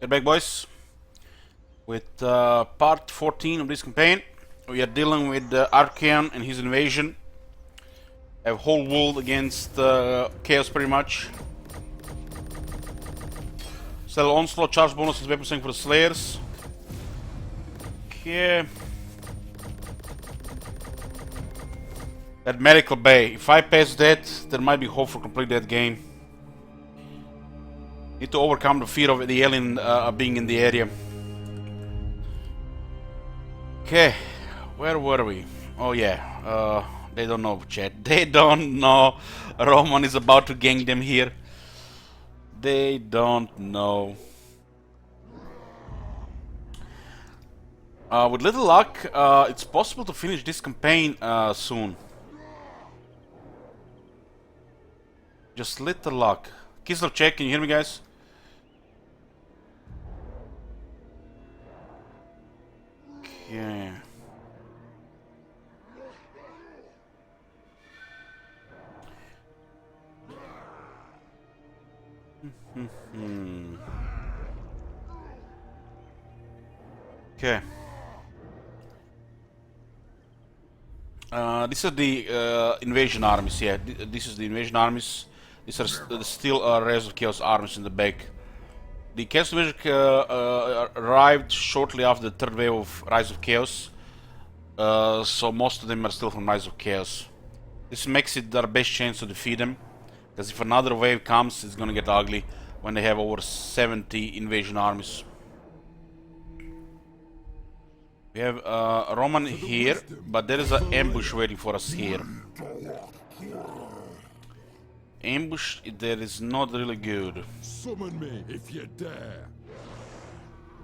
Get back, boys. With part 14 of this campaign, we are dealing with Archeon and his invasion. Have whole world against Chaos, pretty much. Still onslaught, charge bonuses, weapon strength for the Slayers. Okay. That medical bay. If I pass that, there might be hope for complete that game. Need to overcome the fear of the alien being in the area. Okay, where were we? Oh yeah, they don't know, chat. They don't know Roman is about to gang them here. They don't know. With little luck, it's possible to finish this campaign soon. Just little luck. Kislev check, can you hear me, guys? Okay. Okay. These are the invasion armies. Yeah, this is the invasion armies. These are still Rise of Chaos armies in the back. The Chaos Division arrived shortly after the third wave of Rise of Chaos, so most of them are still from Rise of Chaos. This makes it their best chance to defeat them, because if another wave comes, it's gonna get ugly when they have over 70 invasion armies. We have Roman here, but there is an ambush waiting for us here. Ambush there is not really good. Summon me if you dare.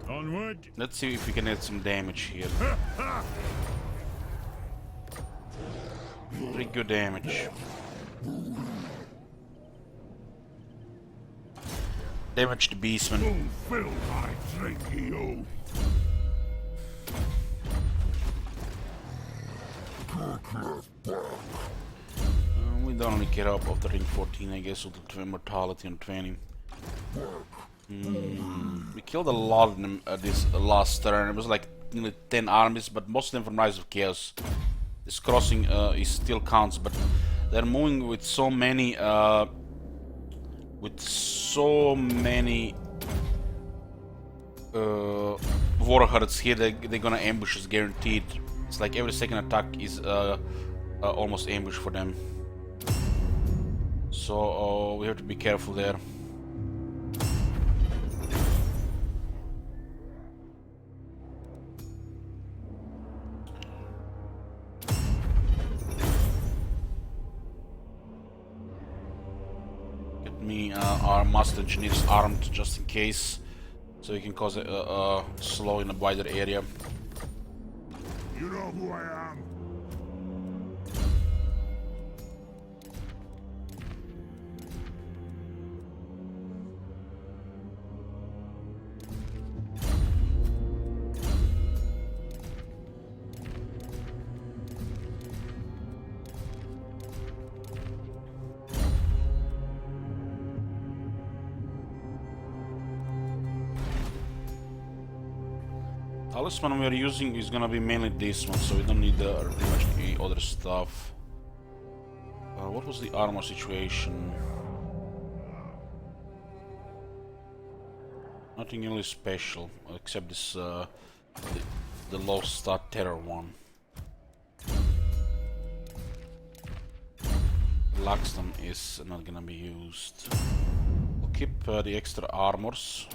Onward. Let's see if we can add some damage here. Pretty good damage. Damage the beastman. Fulfill my flaky oath. We don't really care about the ring 14, I guess, with the immortality on 20. We killed a lot of them this last turn. It was like nearly 10 armies, but most of them from Rise of Chaos. This crossing is still counts, but they're moving with so many warheads here. They're gonna ambush us guaranteed. It's like every second attack is almost ambush for them. So we have to be careful there. Get me our master engineers armed just in case, so we can cause a slow in a wider area. You know who I am. Talisman we are using is gonna be mainly this one, so we don't need pretty much the other stuff. What was the armor situation? Nothing really special, except this the low stat terror one. Laxton is not gonna be used. We'll keep the extra armors.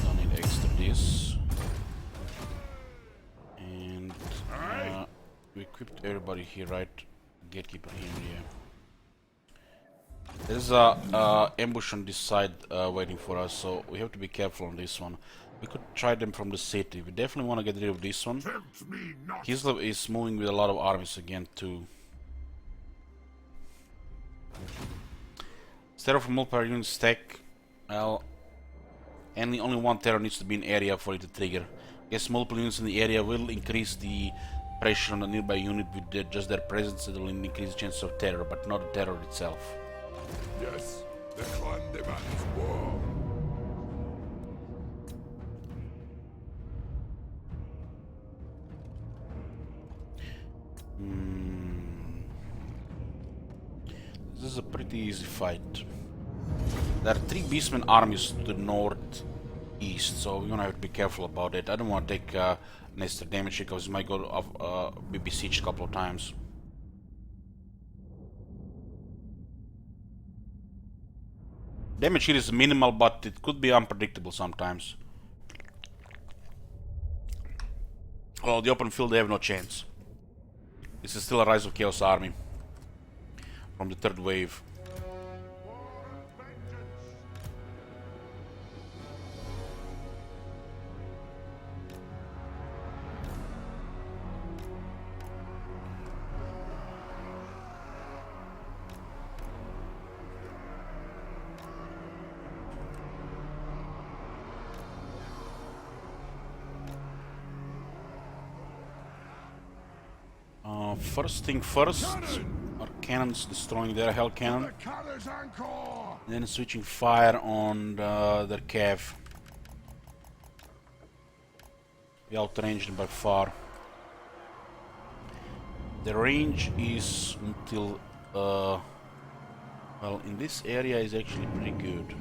Don't need extra this. We equipped everybody here, right? Gatekeeper here, yeah. There's a ambush on this side waiting for us, so we have to be careful on this one. We could try them from the city. We definitely want to get rid of this one. Kislev is moving with a lot of armies again too. Terror from multiple units stack. Well, only one terror needs to be in area for it to trigger. Guess multiple units in the area will increase the pressure on a nearby unit with just their presence. It will increase the chances of terror, but not the terror itself. Yes, the clan demands war. is a pretty easy fight. There are 3 beastmen armies to the northeast, so we're gonna have to be careful about it. I don't want to take necessary damage because it might go be besieged a couple of times. Damage here is minimal, but it could be unpredictable sometimes. Well, the open field, they have no chance. This is still a Rise of Chaos army from the 3rd wave. First thing first, our cannons destroying their hell cannon, then switching fire on their cav. We outranged them by far. The range is until well, in this area is actually pretty good.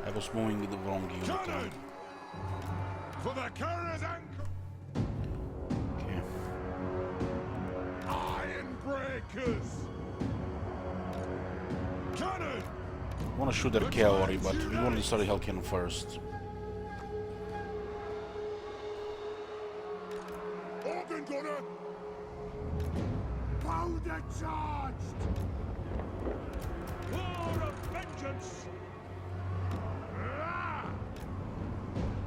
I was moving with the wrong unit. For the carrier's anchor. Okay. Iron breakers. Cannon. I want to shoot their cavalry, but we want to destroy the hell cannon first. Organ gunner. Powder charged. War of vengeance.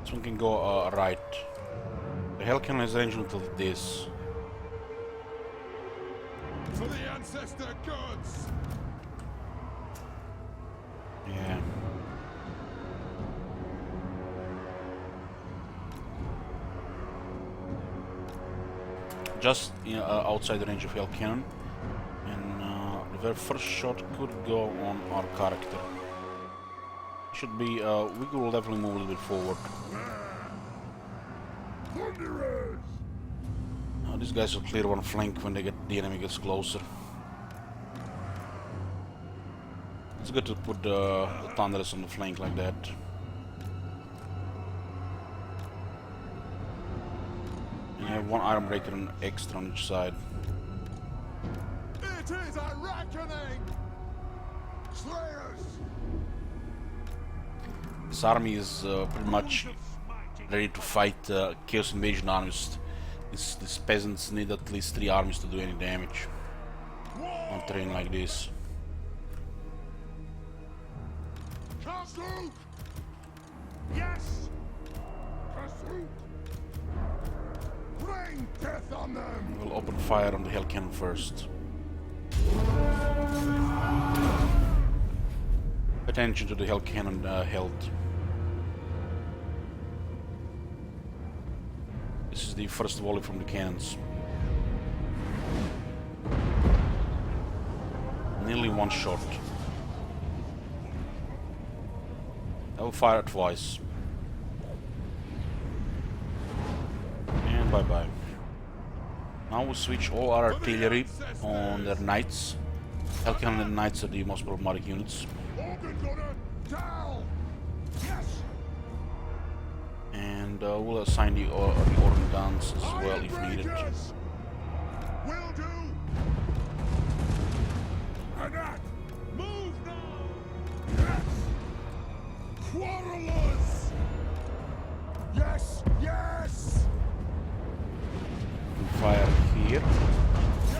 This one can go right. The hell cannon is ranged until this. For the ancestor gods. Yeah. Just outside the range of hell cannon, and the very first shot could go on our character. Should be, we will definitely move a little bit forward. These guys will clear one flank when the enemy gets closer. It's good to put the Thunderers on the flank like that. And you have one Iron Breaker and extra on each side. It is a reckoning! Slayers! This army is pretty much ready to fight Chaos Invasion armies. These peasants need at least 3 armies to do any damage on terrain like this. Pursuit! Yes! Pursuit! Rain death on them! We'll open fire on the hell cannon first. Attention to the hell cannon health. This is the first volley from the cannons. Nearly one shot. I will fire twice. And bye bye. Now we switch all our artillery on their knights. Hell cannon and knights are the most problematic units. And we'll assign the organ guns as well if needed. Will do. Attack. Move now. Yes. Quarrelers. Yes. Yes. Fire here.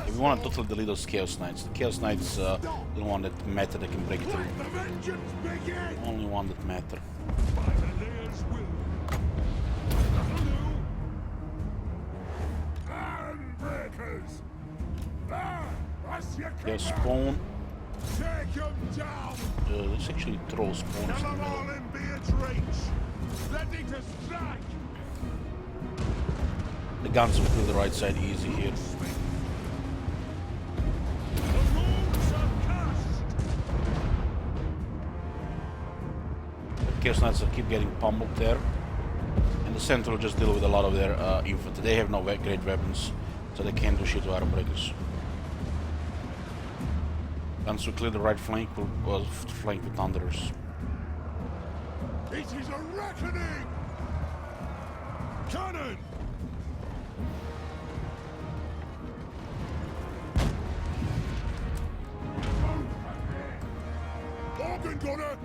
If we want to totally delete those Chaos Knights. The Chaos Knights the one that matter that can break through. Only one that matter. Their spawn. Let's actually throw spawns in the middle. The guns will kill the right side easy here. Chaos Knights keep getting pummeled there. And the center will just deal with a lot of their infantry. They have no great weapons, so they can't do shit to Iron Breakers. Once we clear the right flank, we'll flank with Thunderers. It is a reckoning! Cannon! Organ gunner!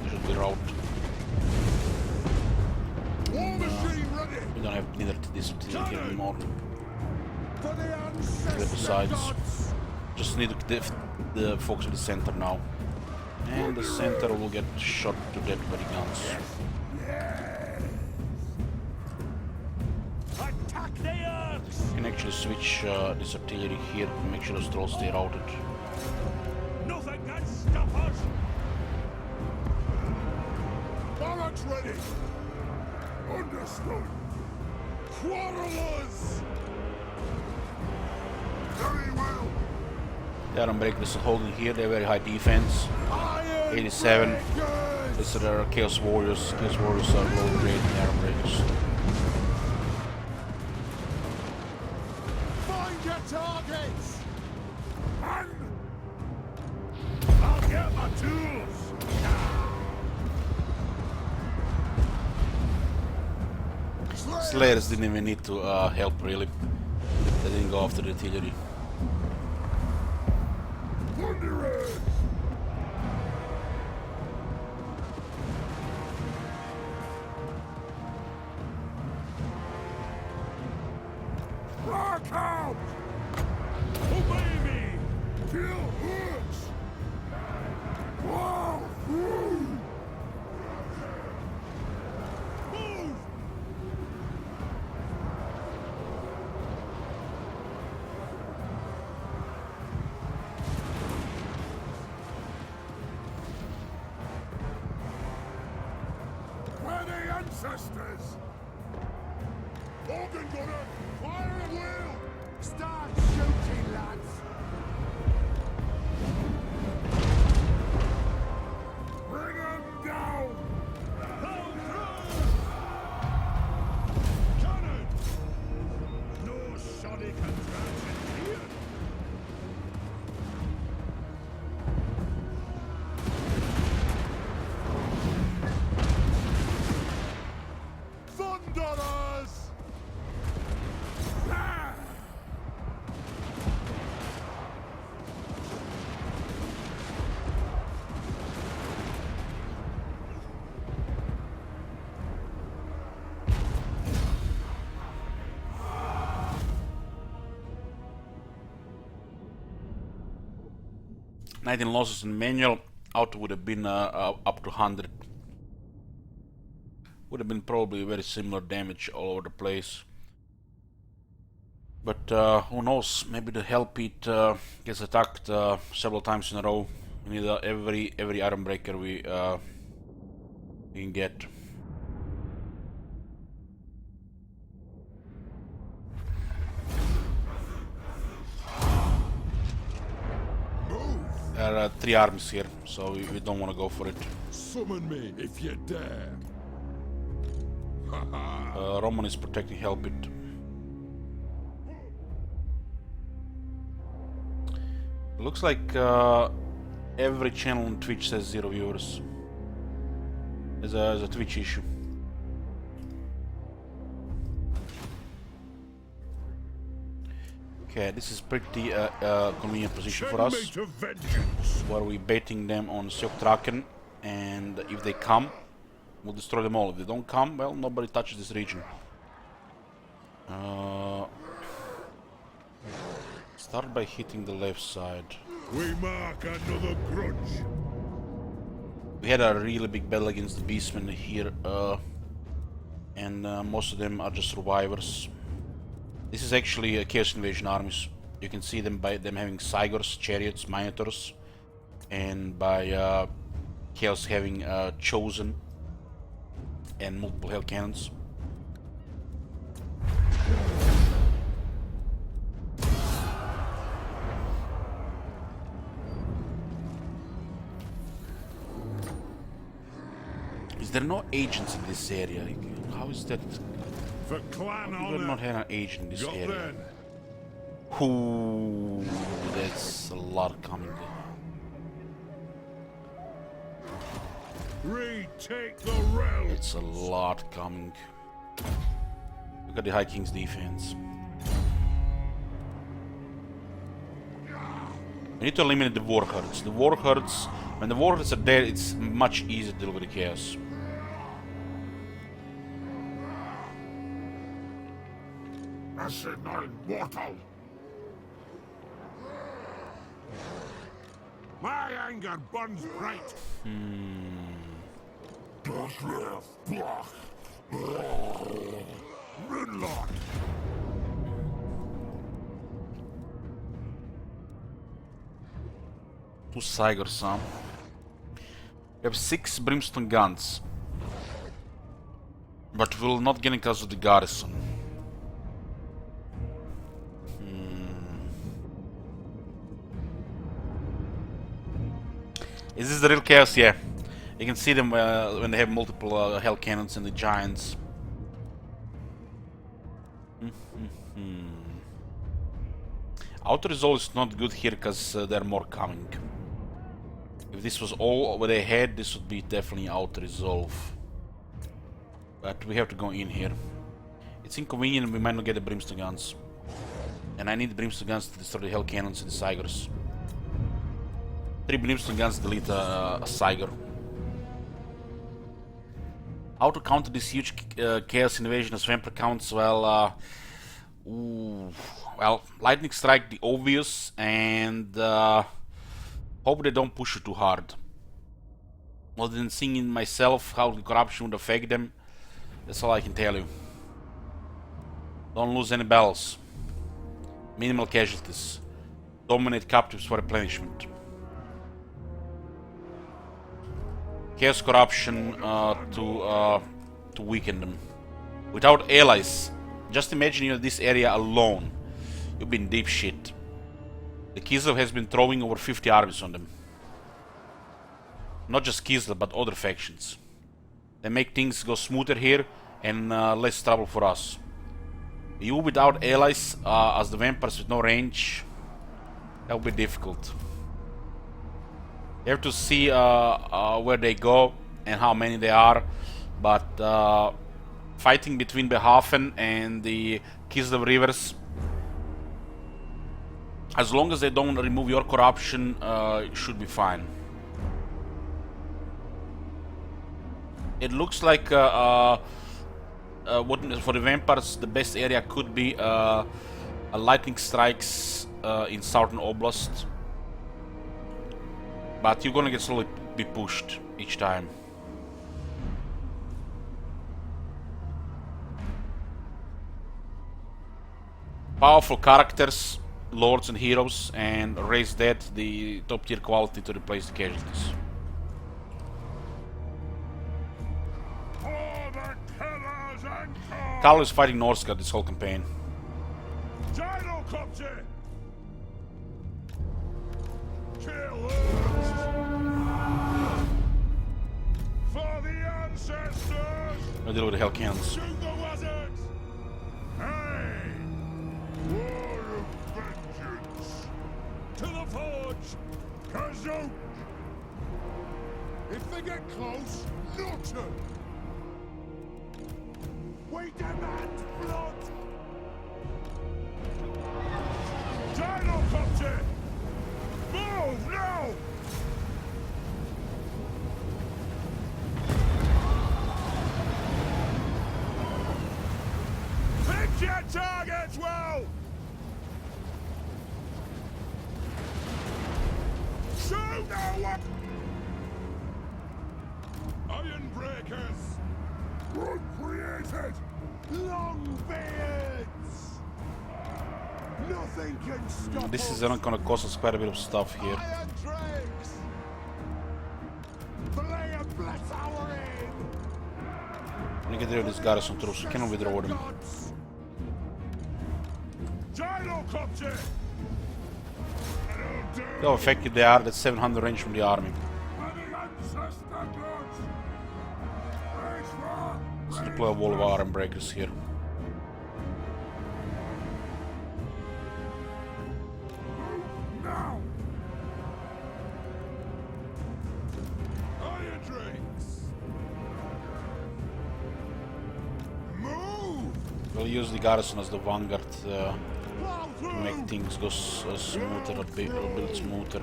Should be route. War machine ready! We don't have neither this utility anymore. For the The sides. gods! Just need to focus on the center now. And the center will get shot to death by the guns. Attack the Orcs! You can actually switch this artillery here to make sure those trolls stay routed. Nothing can stop us! Barracks ready! Understood! Quarrelers! Very well! The Iron Breakers are holding here, they're very high defense. 87. These are Chaos Warriors. Chaos Warriors are low grade Iron Breakers. Find your targets! I'll get my tools! Slayers didn't even need to help really. They didn't go after the artillery. Wanderers! Rock out! Obey me! Kill hooks! Wow! Move! We're the ancestors! Organ gunner, fire at will! Start shooting, lads! Bring them down! Hold through! Cannon! No shoddy contraption here! Thunderers! Ah! Nineteen losses in manual. Out would have been up to 100. Would have been probably very similar damage all over the place. But who knows? Maybe the Hellpit gets attacked several times in a row. We need every Iron Breaker we can get. There are 3 armies here, so we don't want to go for it. Summon me if you dare. Roman is protecting Hellpit. Looks like every channel on Twitch says 0 viewers. There's a Twitch issue. Okay, this is pretty convenient position for us. Send me to vengeance. Where we're baiting them on Sjoktraken, and if they come, we'll destroy them all. If they don't come, well, nobody touches this region. Start by hitting the left side. We mark another grudge. We had a really big battle against the Beastmen here, and most of them are just survivors. This is actually a Chaos Invasion armies. You can see them by them having Cygors, Chariots, Minotaurs, and by Chaos having Chosen and multiple Hell Cannons. Is there no agents in this area? How is that? For clan We do not honor. have an agent in this Got area. then. Ooh, that's a lot coming. Retake the realm. It's a lot coming. Look at the High King's defense. We need to eliminate the war herds. The war herds, when the war herds are dead, it's much easier to deal with the chaos. Asinine mortal. My anger burns bright. Moonlord. Two Cygars, huh? We have 6 brimstone guns. But we'll not get in close with the garrison. Is this the real chaos? Yeah. You can see them when they have multiple hell cannons and the giants. Auto resolve is not good here because there are more coming. If this was all what they had, this would be definitely auto resolve. But we have to go in here. It's inconvenient, we might not get the brimstone guns. And I need the brimstone guns to destroy the hell cannons and the Cygars. 3 brimstone guns delete a Cygar. How to counter this huge chaos invasion as vampire counts? Well, well, lightning strike the obvious, and hope they don't push it too hard. Other than seeing myself how the corruption would affect them, that's all I can tell you. Don't lose any battles. Minimal casualties. Dominate captives for replenishment. Chaos corruption to weaken them. Without allies, just imagine you're in this area alone. You've been deep shit. The Kislev has been throwing over 50 armies on them. Not just Kislev, but other factions. They make things go smoother here and less trouble for us. You without allies, as the vampires with no range, that will be difficult. You have to see where they go and how many there are, but fighting between Behafen and the Kislev rivers, as long as they don't remove your corruption, it should be fine. It looks like what for the vampires the best area could be a lightning strikes in southern oblast. But you're gonna get slowly be pushed each time. Powerful characters, lords and heroes, and raise that the top tier quality to replace the casualties. Carl is fighting Norska this whole campaign. For the ancestors! I deal with the hell cannons. Shoot the wizards! Hey! War of vengeance! To the forge! Kazoot! If they get close, Norton! We demand blood! Gyrocopter! Move now! Pick your targets well! Shoot no one! Iron breakers! Procreated! Long beards! Nothing can stop This is us. gonna cost us quite a bit of stuff here. Iron dregs! Play a bless our aim! We get rid of this garrison troops, we cannot withdraw them. Gyrocopter! How effective they are, that's 700 range from the army. deploy a wall of arm breakers here. Now! Iron drakes! Move! We'll use the garrison as the vanguard to make things go smoother, a bit smoother.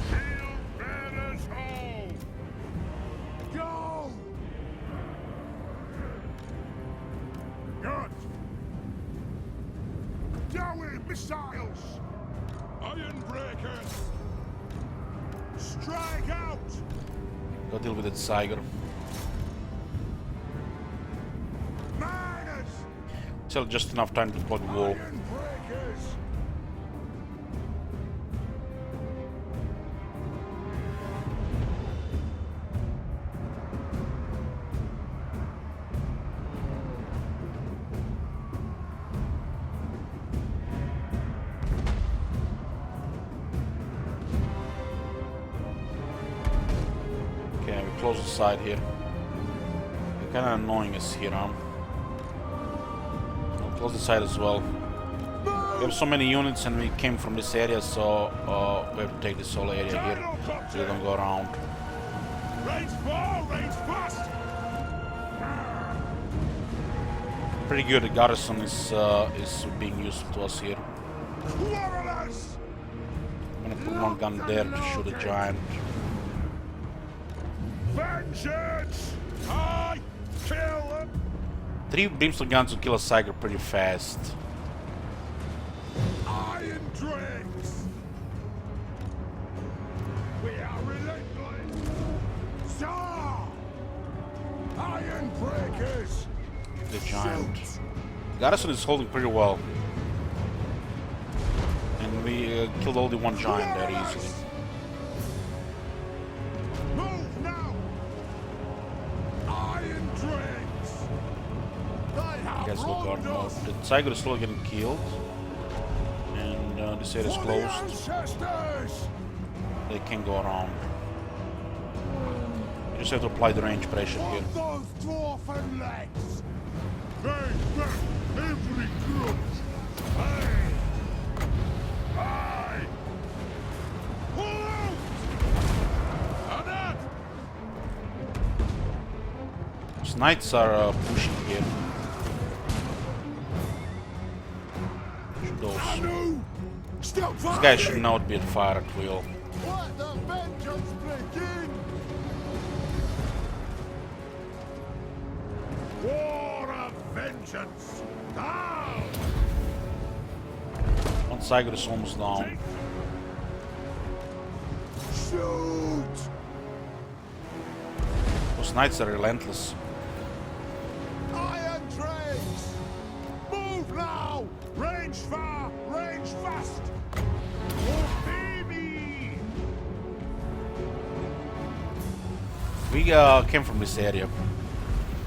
Shield bearers home! Go! Good! Dowie missiles! Iron breakers! Strike out! Go deal with that Tiger. Miners! Still just enough time to deploy the wall. Iron breakers! Okay, we close the side here. They're kinda annoying us here, huh? We'll close the side as well. We have so many units and we came from this area, so we have to take this whole area here. So they don't go around. Range 4, range fast! Pretty good, the garrison is being useful to us here. Quarrelers! I'm gonna put one gun there to shoot a giant. Vengeance! I kill them! 3 brimstone guns will kill a Tiger pretty fast. Iron drakes! We are relentless! Saw! Iron breakers! The giant. Shoot! Garrison is holding pretty well. And we killed only one giant there easily. Move now! Iron drakes! They have Guys, look wronged out. us! The Tiger is still getting killed. And this area is For the closed. ancestors! They can go around. You just have to apply the range pressure here. On those dwarfen legs! Bang back every grudge! Aye! Aye! Pull out! And that! These knights are pushing here. Shoot those. Anu! Still This fighting! guy should not be at fire at will. Let the vengeance begin! War of vengeance! Down! One Tiger is almost down. Shoot! Those knights are relentless. Iron drakes! Move now! Range far, range fast! Oh, baby! We came from this area.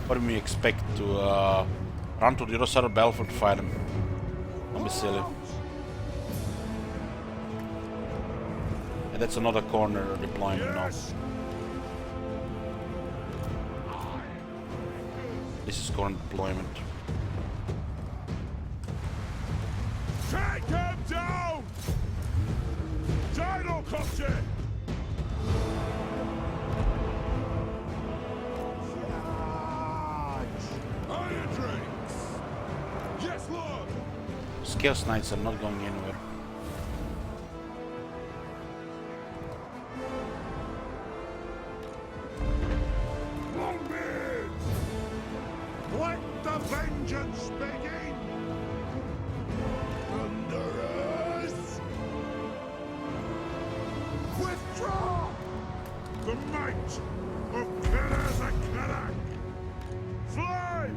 What do we expect to run to the other side of the battlefield to fight them? Don't be silly. And that's another corner deploying now. Yes! This is corner deployment. Take him down! Gyrocopter! Iron drakes! Yes, Lord! Chaos Knights are not going anywhere. Longbeards! Let the vengeance begin! Thunderers! Withdraw! The might of Karazakarak! Fly!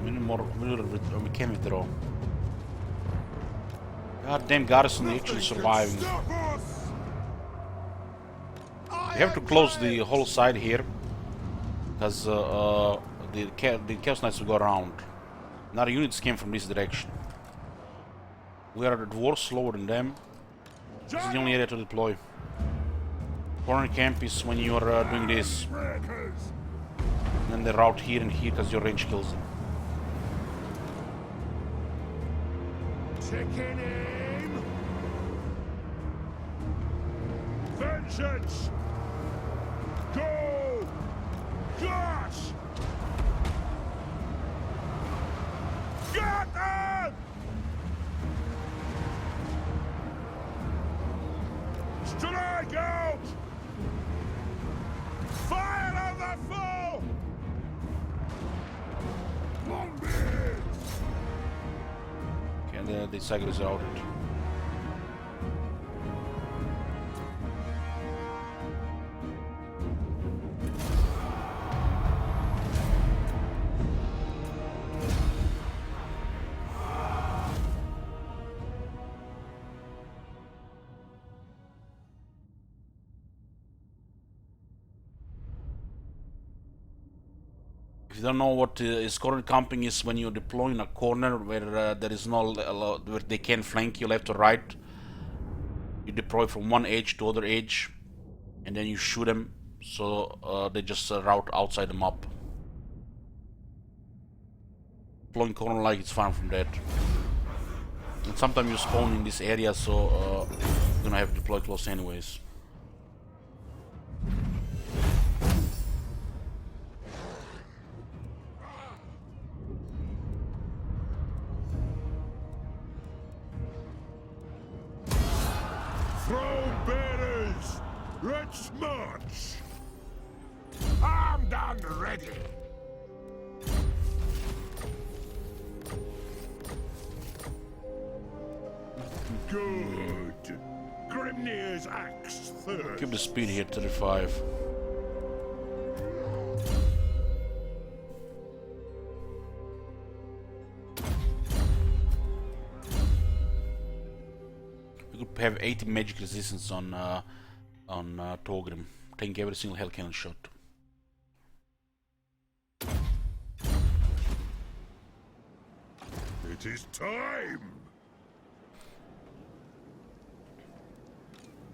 We can withdraw. God damn garrison actually surviving. Stop us! We have to close the whole side here because the Chaos Knights will go around. Now the units came from this direction. We are the Dwarfs slower than them. This is the only area to deploy. Corner camp is when you are doing this. Breakers! and then they route here and here because your range kills them. Taking aim. Vengeance. Go. Gosh. Got them. Strike out. Fire on the foe. Okay, and the cycle is routed. If you don't know what is corner camping is, when you deploy in a corner where there is no where they can flank you left or right, you deploy from one edge to other edge, and then you shoot them, so they just route outside the map. Deploying corner like it's fine from that. And sometimes you spawn in this area, so you're gonna have to deploy close anyways. Throne bearers, let's march. Armed and ready. Good. Grimnir's axe thirst. Keep the speed here, 35. We could have 80 magic resistance on Torgrim, taking every single hell cannon shot. It is time.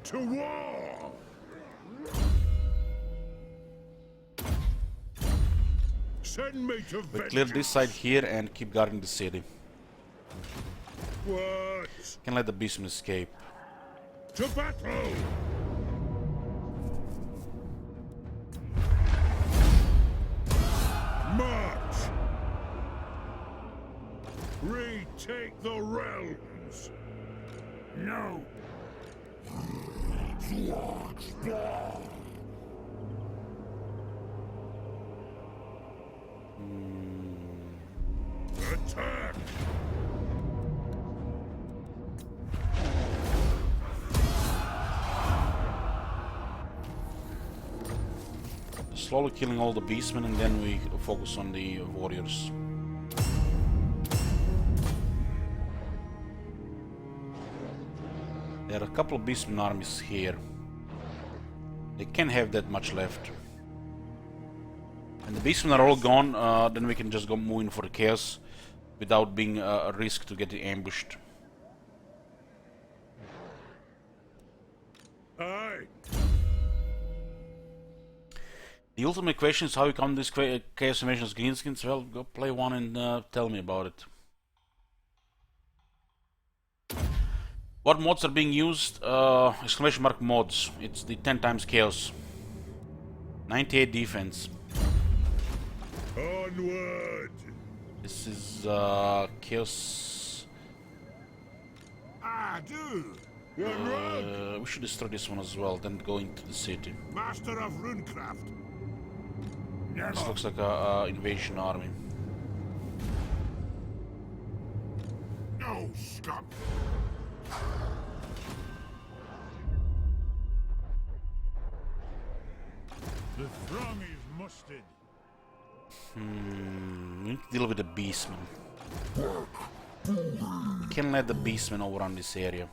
To war! Send me to We vengeance. clear this side here and keep guarding the city. What? Can't let the beastmen escape. To battle! March! Retake the realms! No! Attack! Slowly killing all the beastmen, and then we focus on the warriors. There are a couple of beastmen armies here. They can't have that much left. And the beastmen are all gone, then we can just go move in for the chaos without being a risk to get ambushed. Aye! The ultimate question is how you come to this Chaos Invasion's greenskins. Well, go play one and tell me about it. What mods are being used? Exclamation mark mods. It's the 10 times chaos. 98 defense. Onward! This is chaos. I do! One rug! We should destroy this one as well, then go into the city. Master of runecraft. This Never. looks like a invasion army. No scum! The throng is mustered. We need to deal with the beastmen. We can't let the beastmen overrun this area.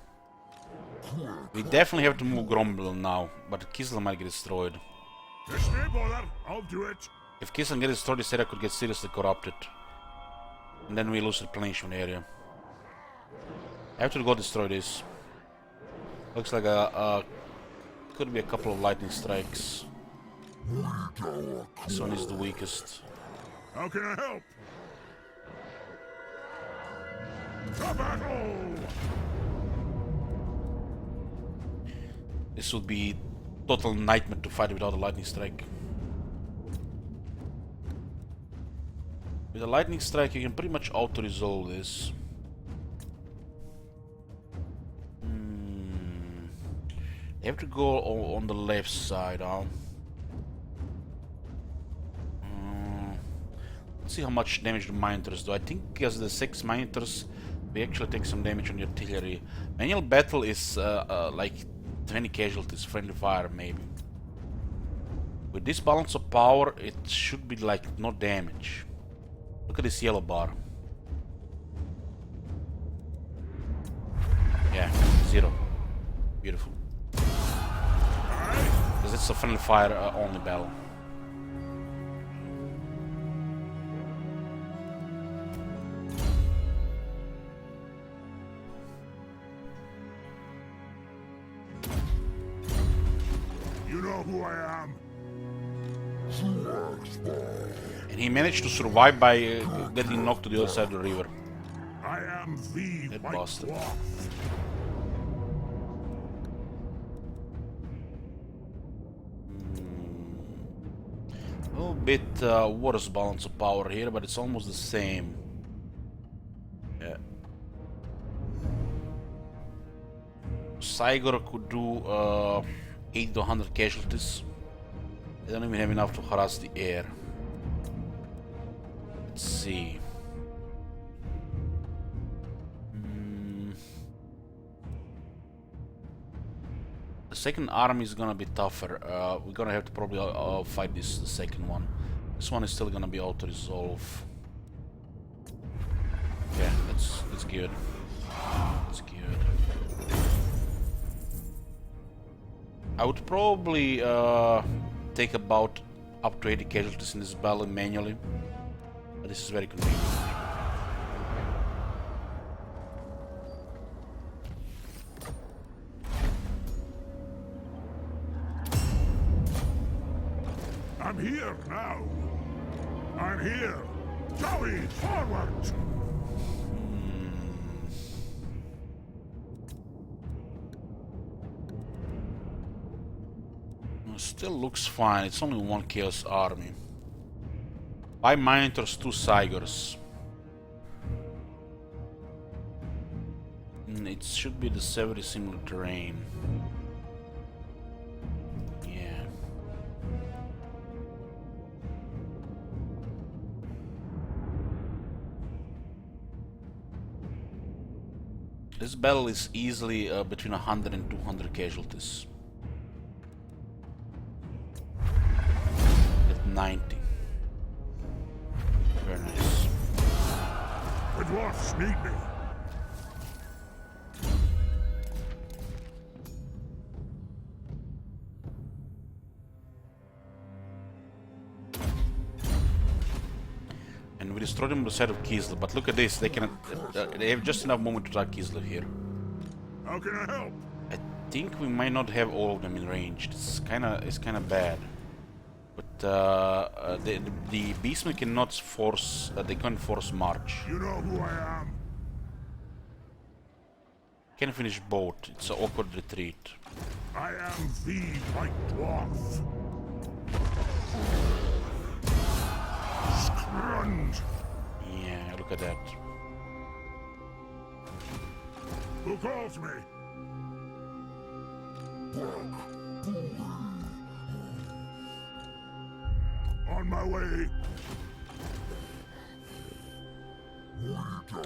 We definitely have to move Gromble now, but Kislev might get destroyed. Just no bother, I'll do it. If Kislev gets destroyed, this area could get seriously corrupted. And then we lose the replenishment area. I have to go destroy this. Looks like could be a couple of lightning strikes. This one is the weakest. How can I help? To battle! This would be total nightmare to fight without a lightning strike. With a lightning strike you can pretty much auto-resolve this. You have to go on the left side, huh? Let's see how much damage the miners do. I think as the 6 miners, we actually take some damage on the artillery. Manual battle is like 20 casualties, friendly fire maybe. With this balance of power, it should be like no damage. Look at this yellow bar. Yeah, 0. Beautiful. Because it's a friendly fire only battle. You know who I am? And he managed to survive by getting knocked to the other side of the river. I am the That White bastard. Dwarf. A little bit worse balance of power here, but it's almost the same. Yeah. Saigor could do 80 to 100 casualties. They don't even have enough to harass the air. Let's see. The second army is gonna be tougher. We're gonna have to probably fight the second one. This one is still gonna be auto-resolve. Yeah, that's good. That's good. I would probably take about up to 80 casualties in this battle manually. But this is very convenient. I'm here now. I'm here. Joey, forward! Still looks fine. It's only one Chaos army. 5 Minotors, 2 Saigors. It should be the very similar terrain. Yeah. This battle is easily between 100 and 200 casualties. 90. Very nice. The dwarfs need me. And we destroyed them on the side of Kislev, but look at this, they can they have just enough moment to attack Kislev here. How can I help? I think we might not have all of them in range. It's kinda bad. But the beastmen cannot force. They can't force march. You know who I am? Can finish both. It's an awkward retreat. I am the White Dwarf. Scrunge. Yeah, look at that. Who calls me? On my way.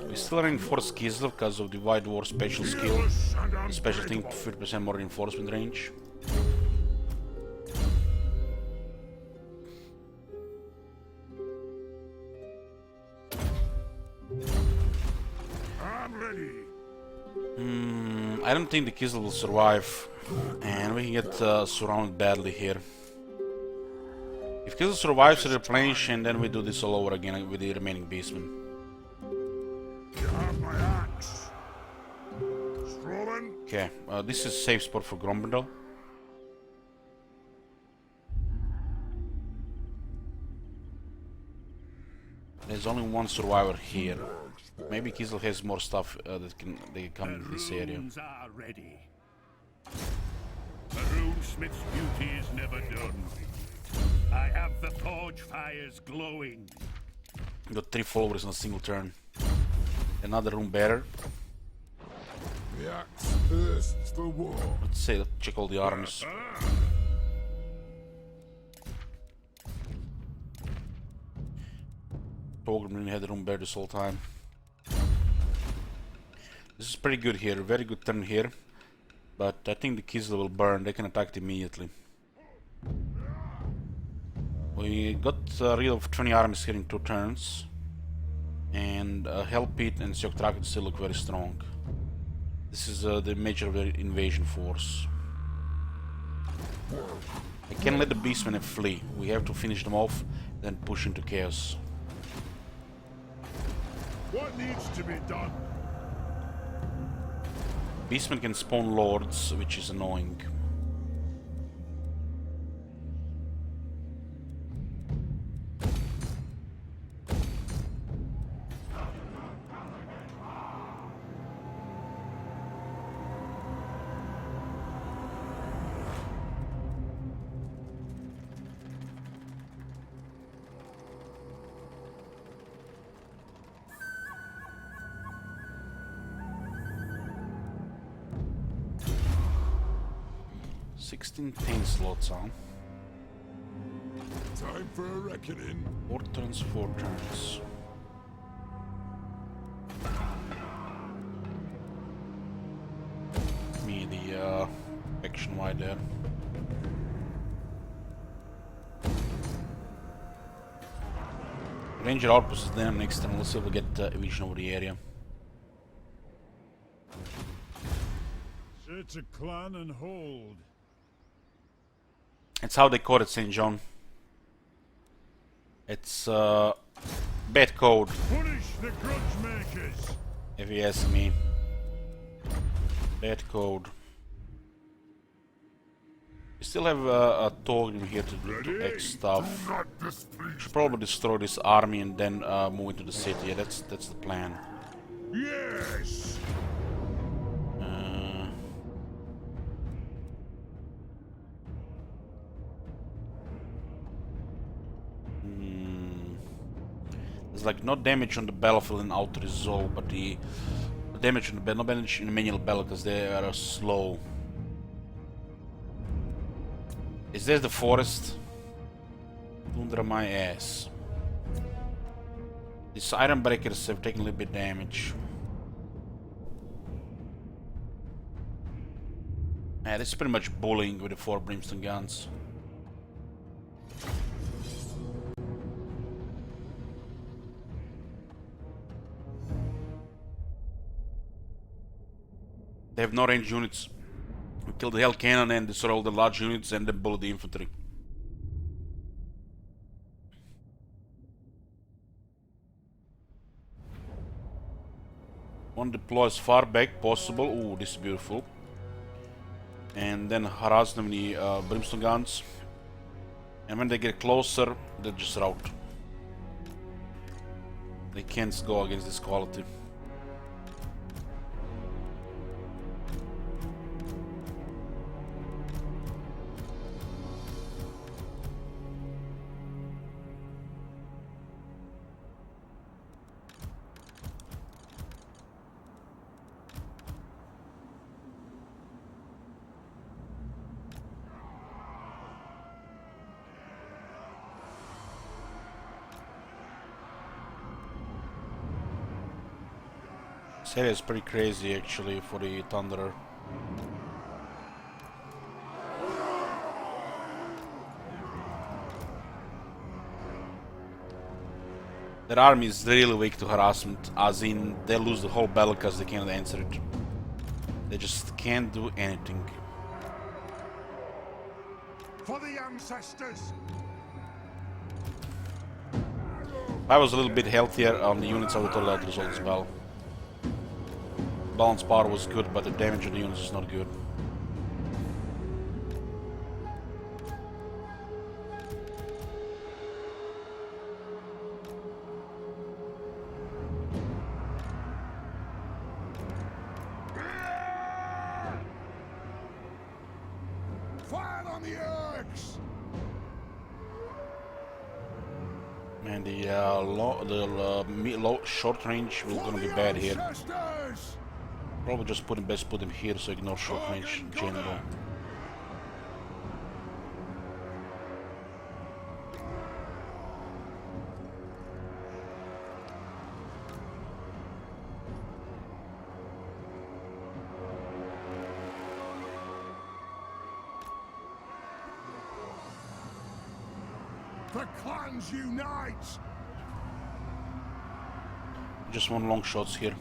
We still reinforce Kislev because of the White Dwarf special skill. Fearless and The special thing, unbreakable. 50% more reinforcement range. I'm ready. I don't think the Kislev will survive, and we can get surrounded badly here. If Kislev survives, replenish, and then we do this all over again with the remaining beastmen. You have my axe. Strowman? Okay, this is safe spot for Grombendal. There's only one survivor here. Maybe Kizel has more stuff they can come in this area. Runes are ready. The runesmith's duty is never done. I have the forge fires glowing. Got 3 followers in a single turn. Another rune bearer. The axe thirsts for war. Let's check all the armies. Pilgrim had the rune bearer this whole time. This is pretty good here, very good turn here. But I think the Kislev will burn, they can attack it immediately. We got rid of 20 armies here in 2 turns. And Hellpit and Sioktraken still look very strong. This is the major of the invasion force. I can't let the beastmen flee. We have to finish them off, then push into chaos. What needs to be done? Beastmen can spawn lords, which is annoying. Pain slots, huh? Time for a reckoning. 4 turns, 4 turns. Me the action wide there. Ranger outpost is there next time. Let's see if we get a vision over the area. Search a clan and hold. It's how they code it, St. John. It's bad code, Punish the grudge makers. if you ask me. Bad code. We still have a Torgrim here to do to X stuff. Should probably destroy this army and then move into the city. Yeah, that's the plan. Yes. There's like no damage on the battlefield in Outer Resolve, but the damage on the no damage in the manual battle because they are slow. Is this the forest? Tundra my ass. These iron breakers have taken a little bit damage. Yeah, this is pretty much bullying with the 4 brimstone guns. They have no range units. We kill the Hell Cannon and destroy all the large units and then bullet the infantry. One deploy as far back possible. Ooh, this is beautiful. And then harass them with the brimstone guns. And when they get closer, they just rout. They can't go against this quality. This area is pretty crazy actually for the Thunderer. Their army is really weak to harassment, as in they lose the whole battle because they cannot answer it. They just can't do anything. For the ancestors. I was a little bit healthier on the units, I would totally out result as well. Balance power was good, but the damage on the units is not good. Fire on the Urks! And the short range will gonna be bad here. Probably just best put him here, so ignore short range in general. The clans unite! Just one long shots here.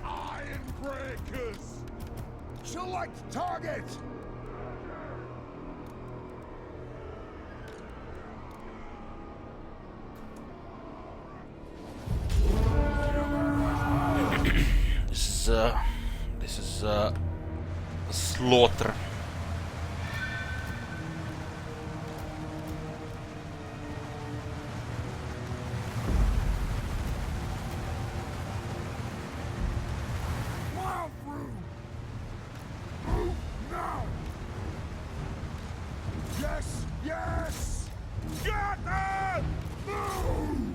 Iron breakers! Select target! This is a slaughter. Wild through! Move now! Yes! Yes! Get them! Move!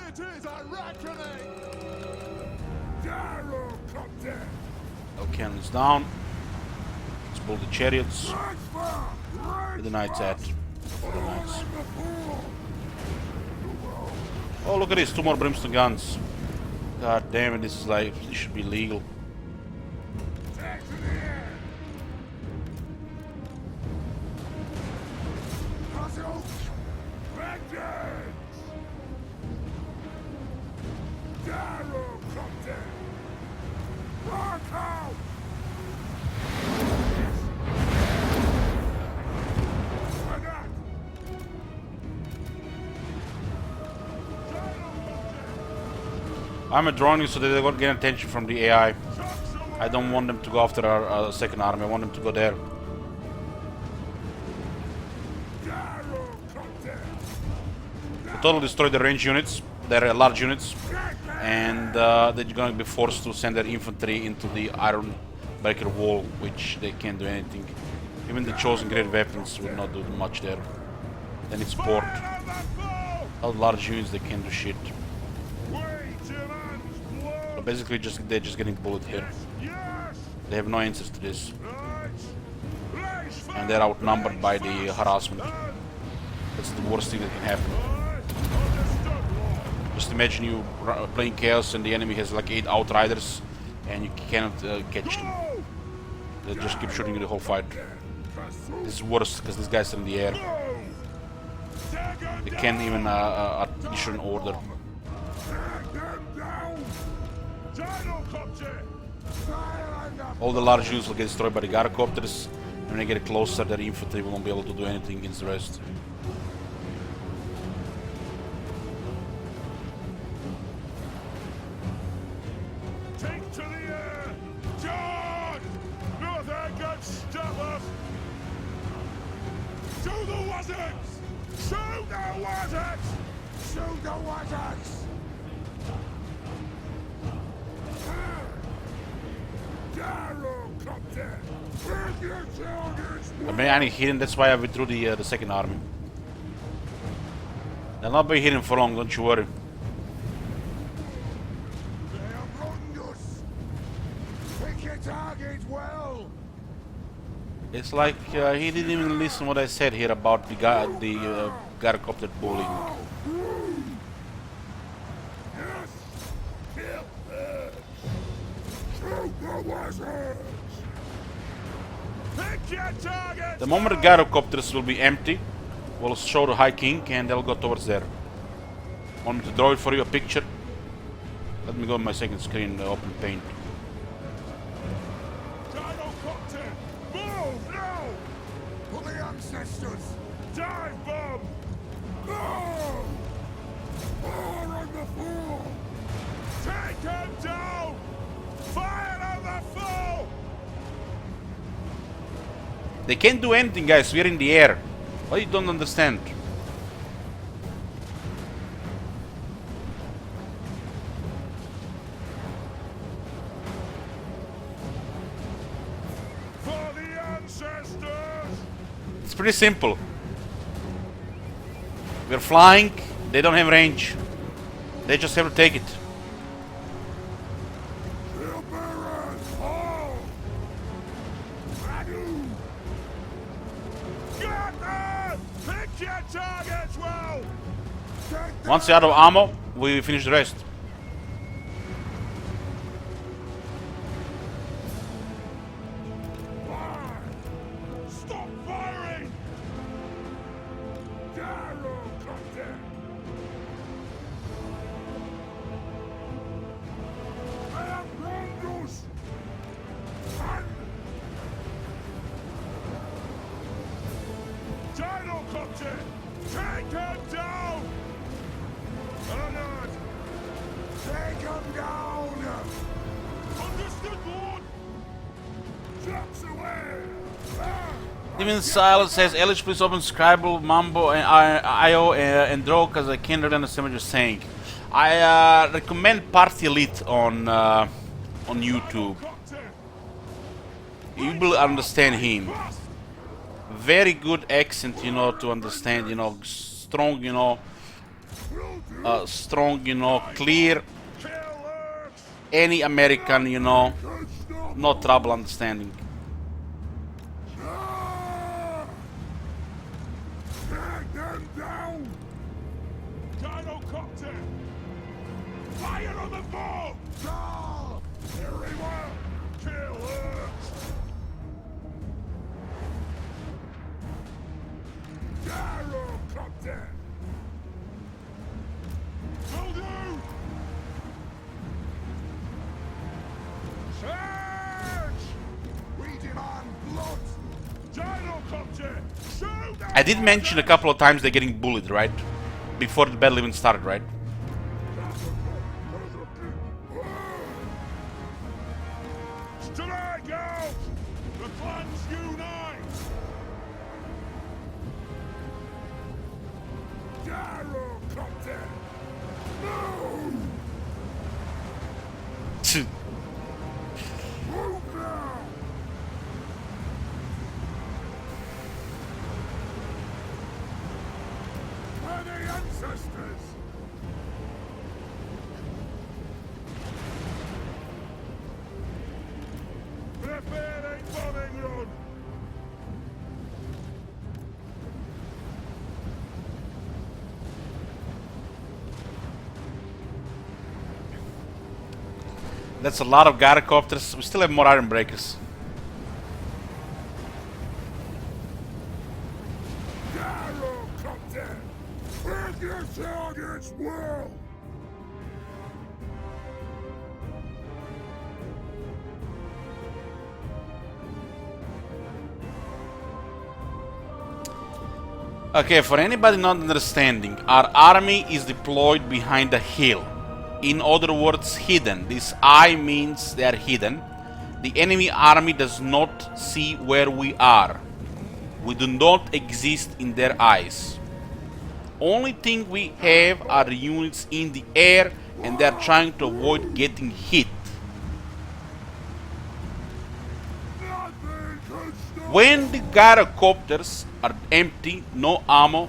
It is a reckoning! Darrow Copter! No cannons down. Let's pull the chariots. Where the knights at? For the knights. Oh, look at this! 2 more brimstone guns. God damn it! This is like this should be legal. I'm a droning so that they won't get attention from the AI. I don't want them to go after our second army. I want them to go there. We totally destroy the range units. They're large units, and they're going to be forced to send their infantry into the iron breaker wall, which they can't do anything. Even the chosen great weapons will not do much there. Then it's port. All large units, they can't do shit. So basically, they're just getting bullied here. They have no answers to this, and they're outnumbered by the harassment. That's the worst thing that can happen. Just imagine you playing chaos and the enemy has like 8 outriders, and you cannot catch them. They just keep shooting you the whole fight. This is worse because these guys are in the air. They can't even issue an order. All the large units will get destroyed by the gyrocopters. When they get closer, their infantry won't be able to do anything against the rest. Take to the air! Charge! Nothing can stop us! Shoot the wizards! Shoot the wizards! Shoot the wizards! I've been only hidden, that's why I withdrew the second army. They'll not be hidden for long, don't you worry. They have wronged us. Pick your target well. It's like he didn't even listen what I said here about the gyrocopter bullying. Yes. Kill them. Shoot the wizards. Pick your target! The moment the gyrocopters will be empty, We'll show the High King and they'll go towards there. Want me to draw it for you, a picture? Let me go on my second screen, open paint. Gyrocopter! Move now! For the ancestors! Dive bomb! No! Fire on the fool! Take him down! Fire on the fool! They can't do anything, guys. We're in the air. What you don't understand? For the ancestors! It's pretty simple. We're flying. They don't have range. They just have to take it. Silberers! All! Adu! Get them! Pick your targets well! Once you're out of ammo, we finish the rest. Fire! Stop firing! Gyrocopter! I am Rondus! Gyrocopter! Take him down! Bernard! Take him down! Understood, Lord! Drops away! Ah! Even Silas says, Elish, please open Scribble, Mambo, and IO and draw because I can't really understand what you're saying. I recommend Party Elite on YouTube. You will understand him. Very good accent, you know, to understand, you know, strong, you know, clear. Any American, you know, no trouble understanding. Drag them down! Gyrocopter! Fire on the ball! Ah! Very well! Killers! Gyrocopter! Will do! Search! We demand blood! Gyrocopter! Shoot them! I did mention a couple of times they're getting bullied, right? Before the battle even started, right? Strike out! The clans unite! Gyrocopter! Move! Move now! For the ancestors! Prepare a bombing run! That's a lot of gyrocopters. We still have more iron breakers. Gyrocopter! Hit your targets well! Okay, for anybody not understanding, our army is deployed behind a hill. In other words, hidden. This I means they are hidden. The enemy army does not see where we are. We do not exist in their eyes. Only thing we have are the units in the air, and they are trying to avoid getting hit. Nothing can stop When the gyrocopters are empty, no ammo,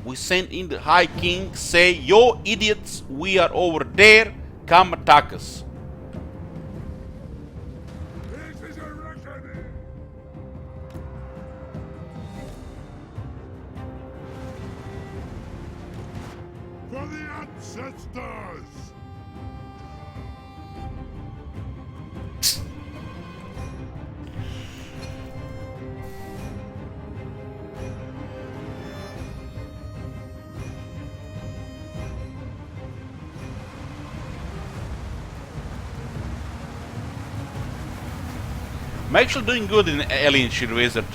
we send in the High King, say, yo idiots, we are over there, come attack us. This is a reckoning! For the ancestors! actually doing good in Alien Shield Wizard.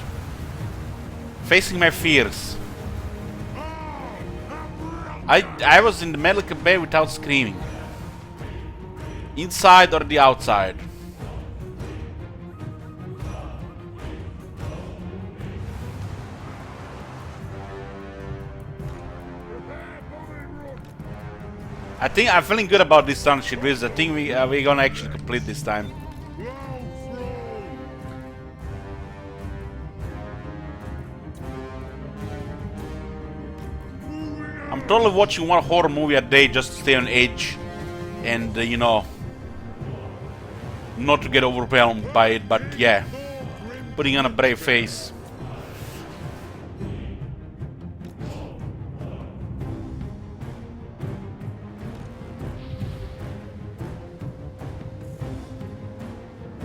Facing my fears. I was in the medical bay without screaming. Inside or the outside. I think I'm feeling good about this Thunder Shield Wizard. I think we're gonna actually complete this time. I'm totally watching one horror movie a day just to stay on edge and you know, not to get overwhelmed by it, but yeah, putting on a brave face.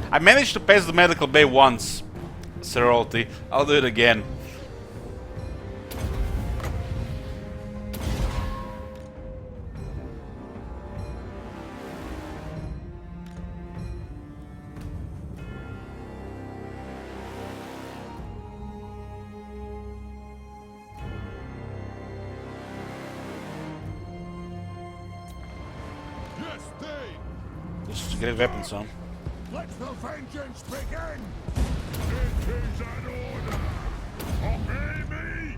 I managed to pass the medical bay once, Serolti. I'll do it again. This is a great weapon, son. Let the vengeance begin! It is an order! Obey me!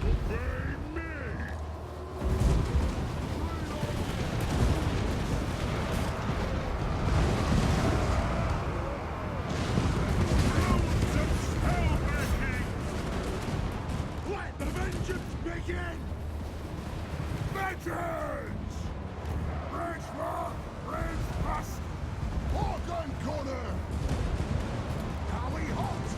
Obey me! Rules of spellbreaking! Let the vengeance begin! Vengeance! Bridge rock! Bridge bust! Organ corner! Are we hot?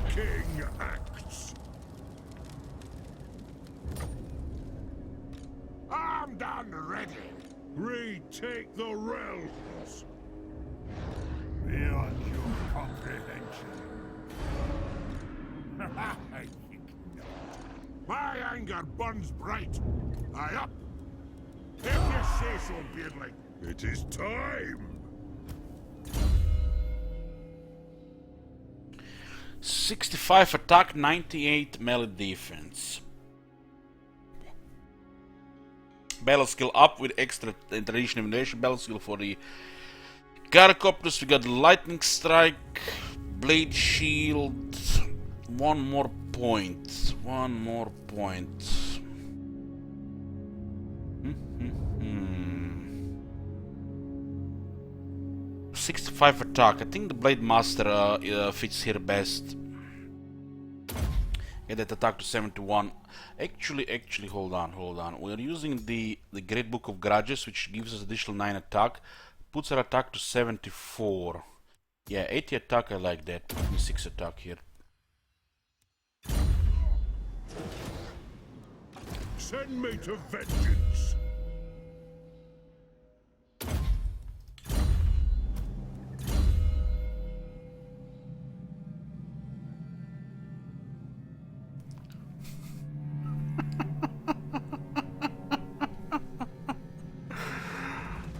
King acts. Armed and ready! Retake the realms. Beyond your comprehension. I think not. My anger burns bright. Aye up! If you say so, Beardling. It is time. 65 attack, 98 melee defense. Battle skill up with extra traditional innovation. Battle skill for the Gyrocopters. We got lightning strike, blade shield. One more point. One more point. 65 attack. I think the Blade Master fits here best. Get that attack to 71. Actually, hold on. We're using the Great Book of Grudges, which gives us additional 9 attack. Puts our attack to 74. Yeah, 80 attack, I like that. Put me 6 attack here. Send me to vengeance.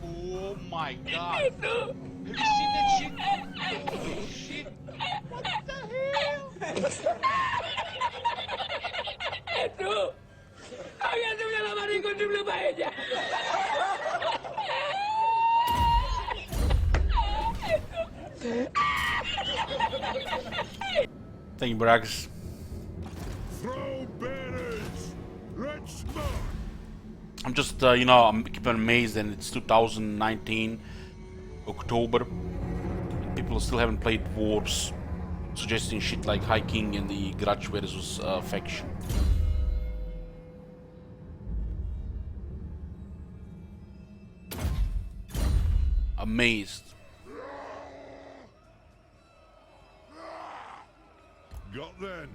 Oh my god! Have you seen that shit? Holy shit! What the hell? Había subido la mano inconsumible para ella. Thank you, Brax. Throw bearers! Let's march! I'm just, you know, I'm keeping amazed, and it's 2019, October. People still haven't played Dwarfs, suggesting shit like High King and the Grudge versus faction. Amazed. Got then.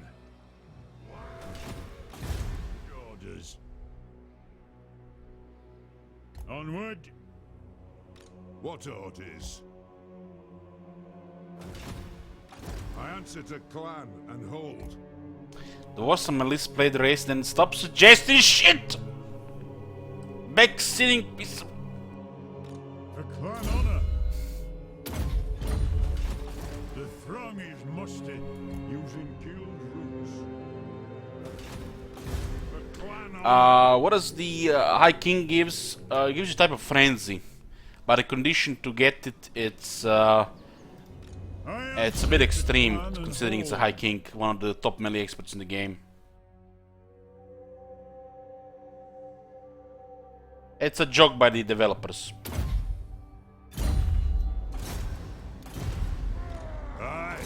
Orders. Onward. What orders? I answer to clan and hold. There was some Melissa play the race, then stop suggesting shit! Backseating piece of... For clan honor. The throng is mustered using guild routes. For clan honor. What does the High King gives? Gives you type of frenzy. But the condition to get it, it's a bit extreme, considering it's a High King, one of the top melee experts in the game. It's a joke by the developers. Aye.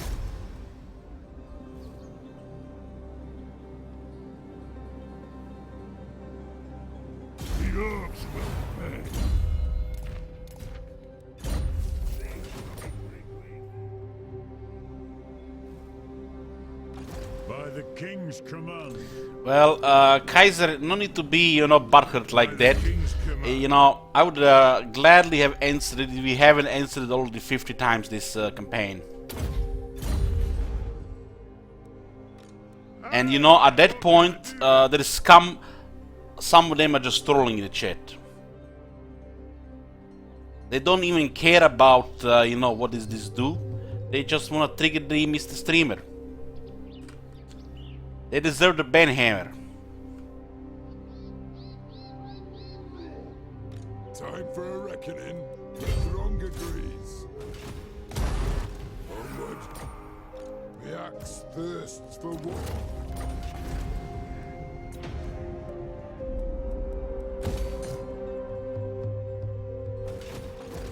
The orbs will pay. By the king's command. Well, Kaiser, no need to be, you know, butthurt like that. You know, I would gladly have answered it if we haven't answered it already 50 times this campaign. And you know, at that point, there is some of them are just trolling in the chat. They don't even care about, you know, what does this do. They just want to trigger the Mr. Streamer. They deserve the ban hammer. Time for a reckoning. The throng agrees. Onward. The axe thirsts for war.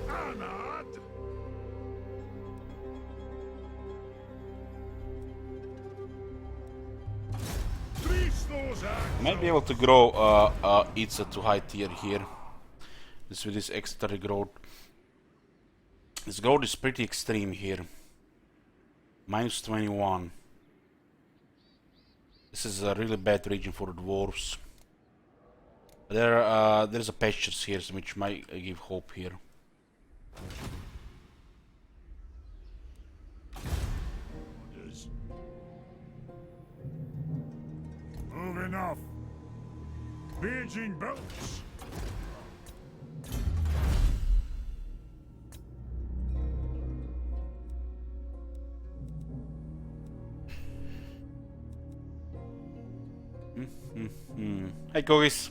Anad! Might be able to grow Itza to high tier here. This with this extra growth. This growth is pretty extreme here. Minus 21. This is a really bad region for the dwarves. There's a pastures here, which might give hope here. Moving off. Beijing boats. Hey cookies.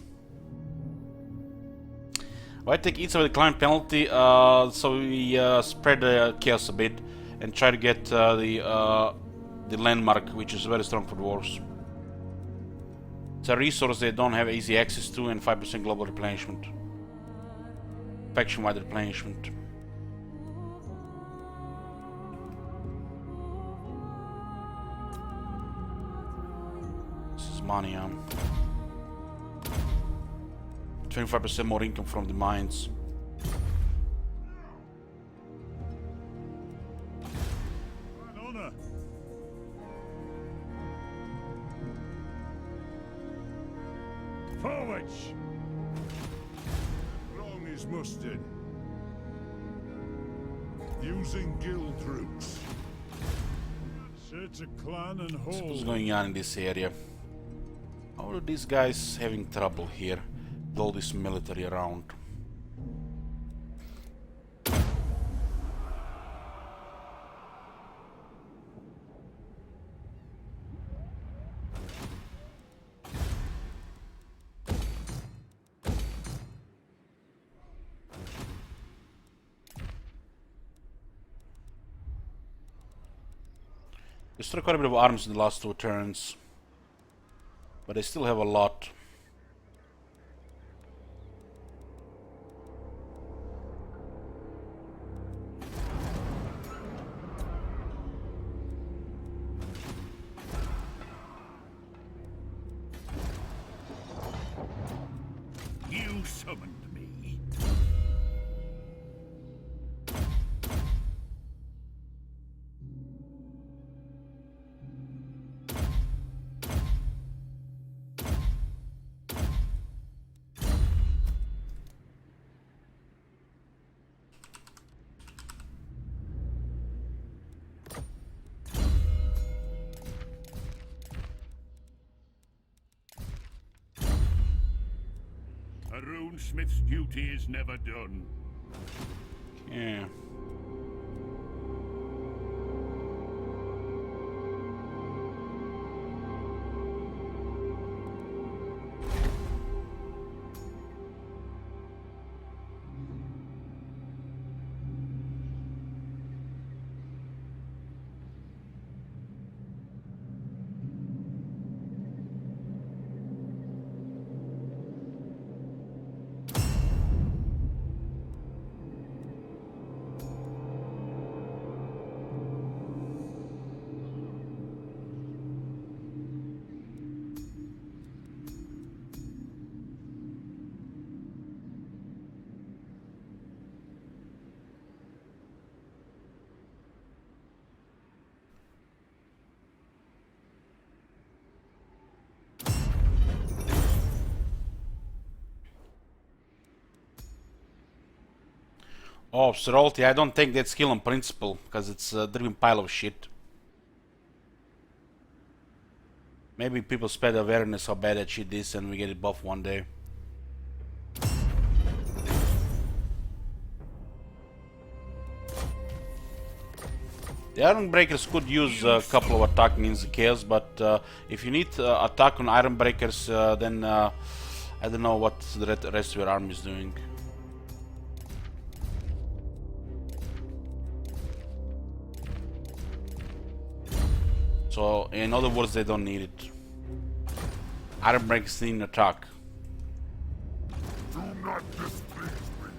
I take each of the climb penalty, so we spread the chaos a bit and try to get the landmark, which is very strong for dwarves. It's a resource they don't have easy access to, and 5% global replenishment. Faction-wide replenishment. This is money, 25% more income from the mines. Honor. Forwards. Wrong is mustered. Using guild routes. Search a clan and hold. What's going on in this area? How are these guys having trouble here with all this military around? Destroy quite a bit of arms in the last 2 turns. But they still have a lot. You summoned me. A runesmith's duty is never done. Yeah. Oh, Seralty, I don't take that skill on principle, because it's a driven pile of shit. Maybe people spread awareness how bad that shit is and we get it buff one day. The Iron Breakers could use a couple of attacking in the chaos, but if you need attack on Iron Breakers, then I don't know what the rest of your army is doing. So, in other words, they don't need it. Iron Breakers need an attack. Do not displease me.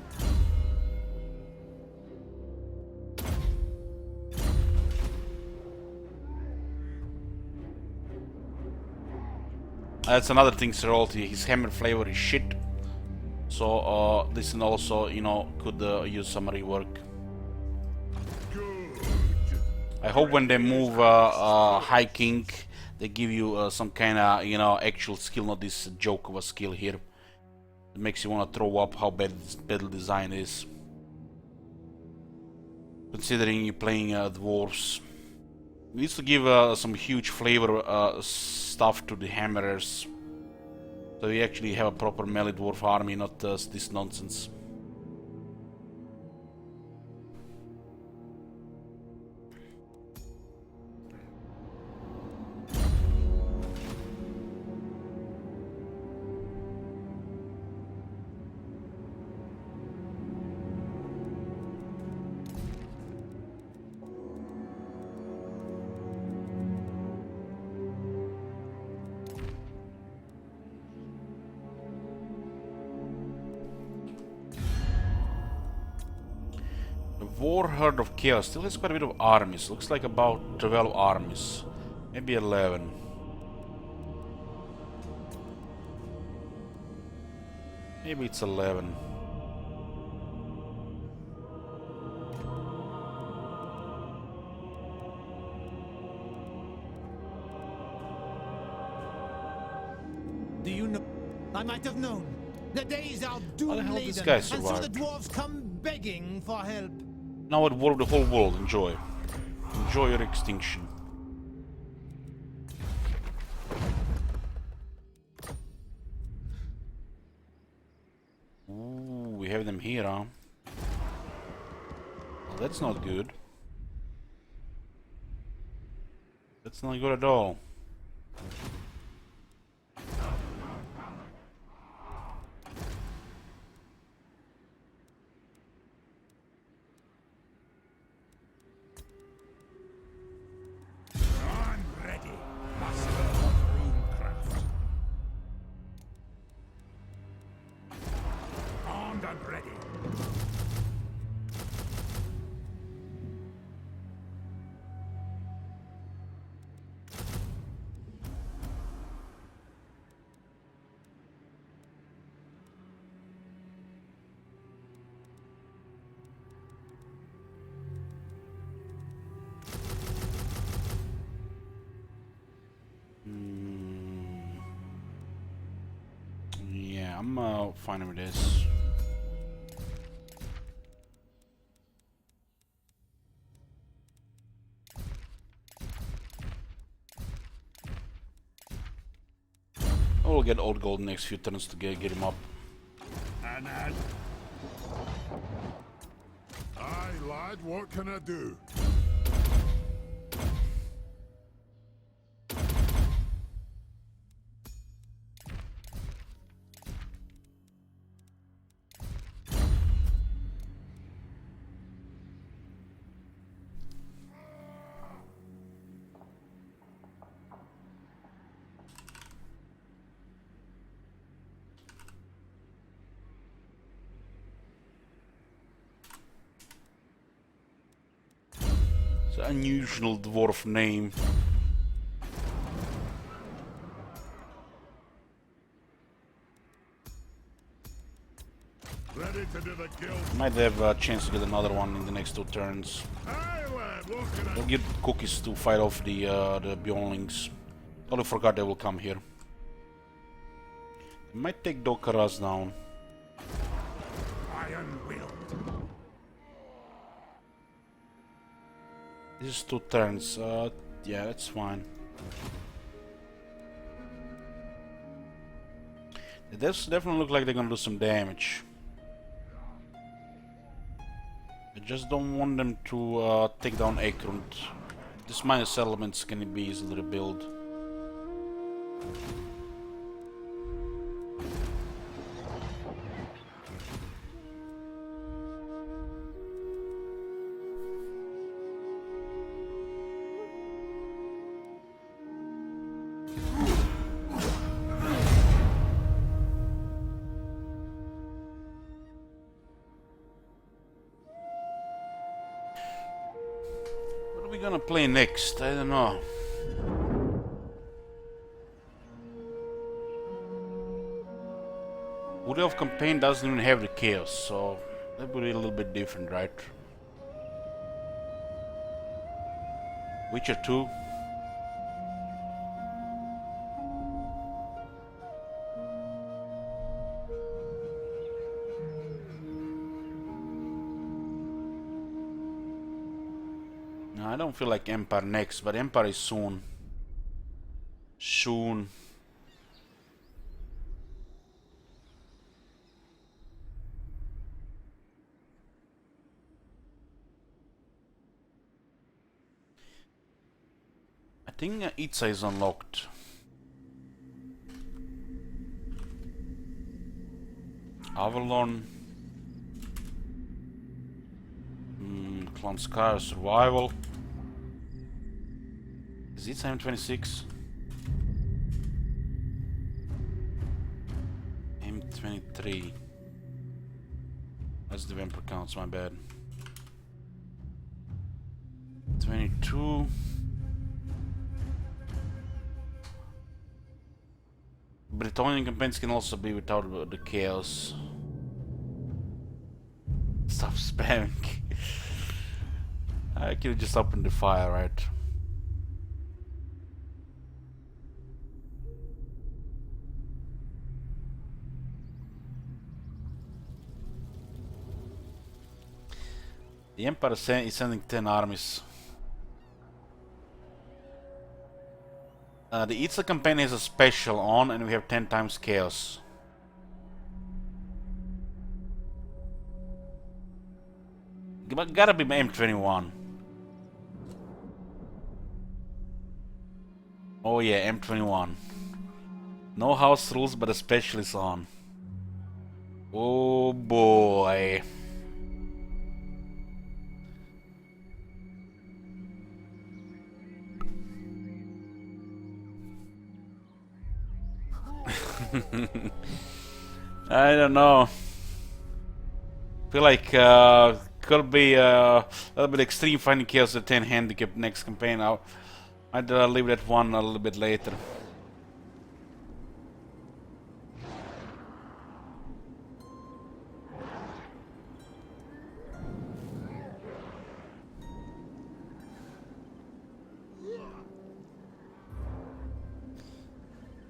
That's another thing, Seralty. His hammer flavor is shit. So, this and also, you know, could use some rework. I hope when they move High King, they give you some kind of, you know, actual skill, not this joke of a skill here. It makes you want to throw up how bad this battle design is. Considering you're playing Dwarfs. It needs to give some huge flavor stuff to the hammerers. So we actually have a proper melee dwarf army, not this nonsense. War Herd of Chaos still has quite a bit of armies. Looks like about 12 armies. Maybe 11. Maybe it's 11. Do you know? I might have known. The days are doom the hell laden, this guy and so the survived? dwarves come begging for help. Now at war of the whole world. Enjoy. Enjoy your extinction. Ooh, we have them here, huh? Well, that's not good. That's not good at all. I'm fine with this. I will get old gold next few turns to get him up. Anad. Aye, lad, what can I do? It's an unusual dwarf name. Ready to do the guild? Might have a chance to get another one in the next 2 turns. Aye, lad, what can I I'll get cookies to fight off the Bjornlings. Totally forgot they will come here. Might take Dokkaras down. iron-willed? This is 2 turns. Yeah, that's fine. It does definitely look like they're gonna do some damage. I just don't want them to take down Ekrund. These minor settlements can be easily rebuilt. What are we gonna play next? I don't know. Wood Elf campaign doesn't even have the chaos, so that would be a little bit different, right? Witcher 2. No, I don't feel like Empire next, but Empire is soon. Soon. I think Itza is unlocked. Avalon. Clan Scar Survival. Is it 726? M23. That's the vampire counts, my bad. 22. Bretonian campaigns can also be without the chaos. Stop spamming. I could just open the fire, right? The Empire is sending 10 armies. The Itza campaign has a special on, and we have 10 times chaos. Gotta be M21. Oh yeah, M21. No house rules, but a special is on. Oh boy. I don't know. Feel like could be a little bit extreme finding chaos at 10 handicap next campaign. I'd leave that one a little bit later.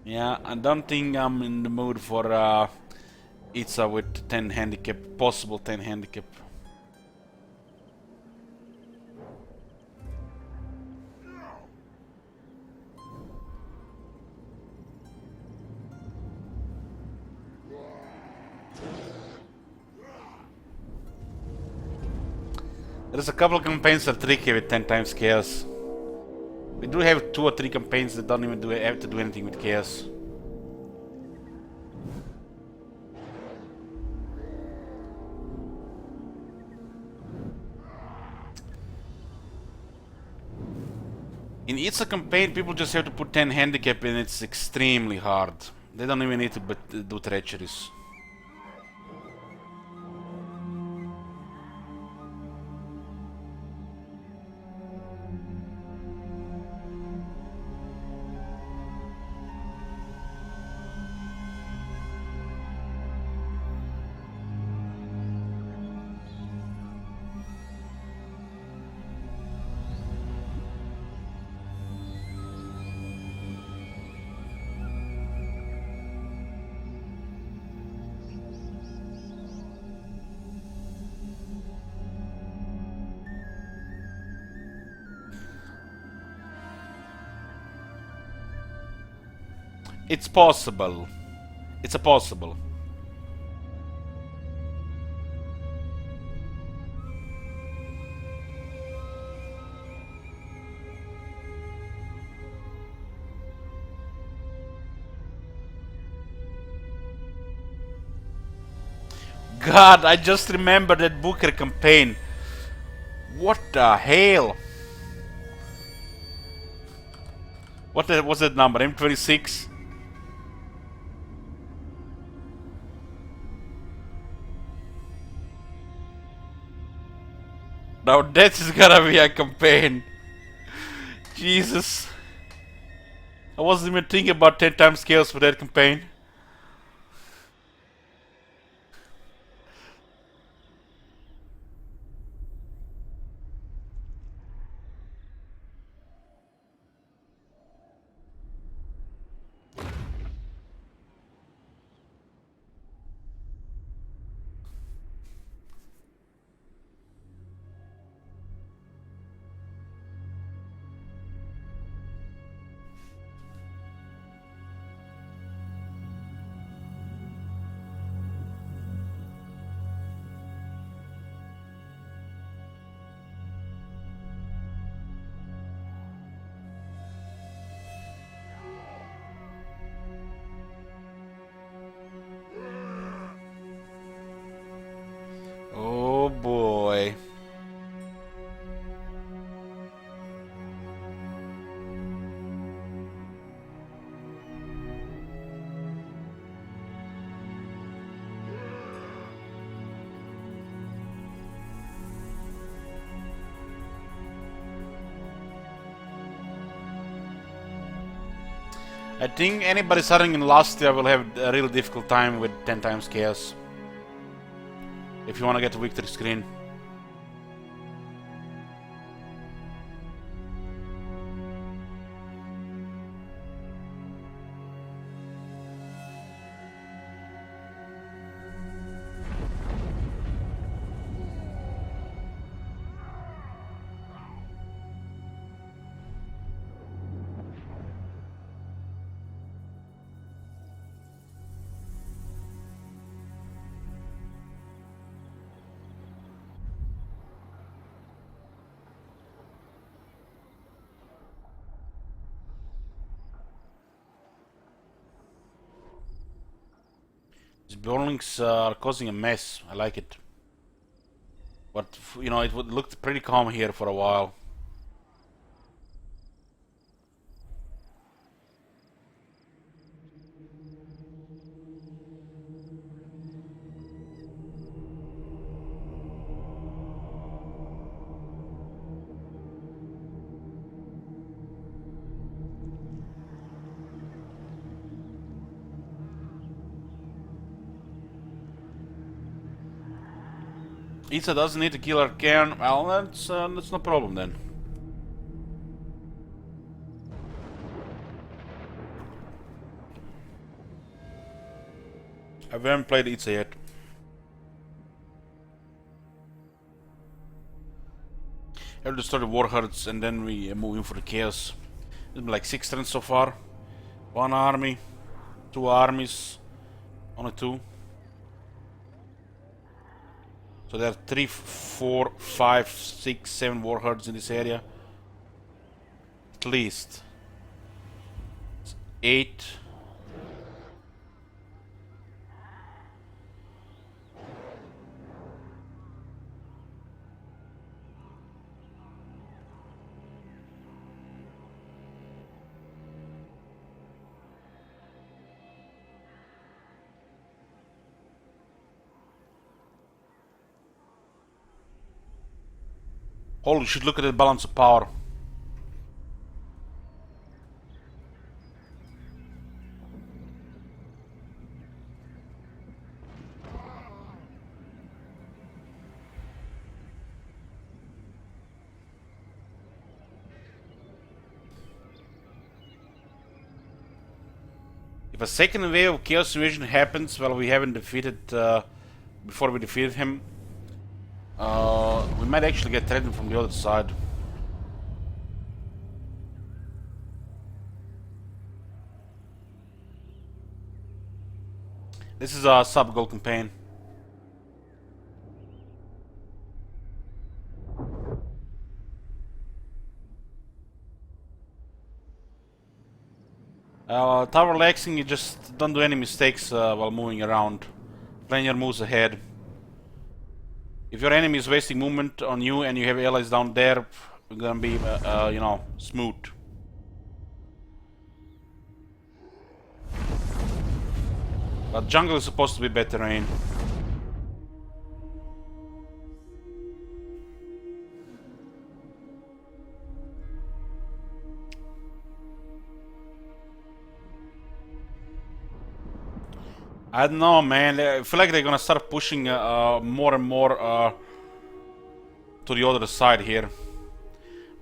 Yeah, I don't think I'm in the mood for Itza with 10 handicap, possible 10 handicap. There's a couple of campaigns that are tricky with 10 times chaos. We do have 2 or 3 campaigns that don't even have to do anything with chaos. In each campaign, people just have to put 10 handicap and it's extremely hard. They don't even need to do treacheries. It's possible. It's a possible. God, I just remember that Booker campaign. What the hell? What was that number? M26? Now that is gonna be a campaign. Jesus. I wasn't even thinking about 10 times chaos for that campaign. Oh boy. I think anybody starting in last year will have a really difficult time with 10 times chaos. If you want to get a victory screen. These burnlings are causing a mess. I like it. But, you know, it would look pretty calm here for a while. Isa doesn't need to kill her cairn. Well, that's no problem then. I haven't played Itza yet. I have to start the Warheads and then we move in for the Chaos. It's been like 6 turns so far. 1 army, 2 armies, only 2. So there are 3, 4, 5, 6, 7 Warheads in this area. At least. 8. Holy shit, look at the balance of power. If a second wave of Chaos Invasion happens while we haven't defeated, before we defeated him, we might actually get threatened from the other side. This is a sub-goal campaign. Tower relaxing, you just don't do any mistakes while moving around. Plan your moves ahead. If your enemy is wasting movement on you and you have allies down there, it's gonna be, you know, smooth. But jungle is supposed to be better terrain. I don't know, man. I feel like they're gonna start pushing more and more to the other side here.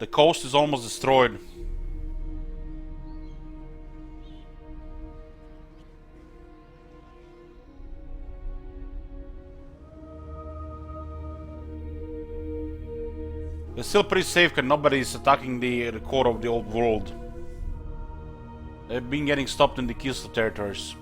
The coast is almost destroyed. They're still pretty safe because nobody's attacking the core of the old world. They've been getting stopped in the Kista territories.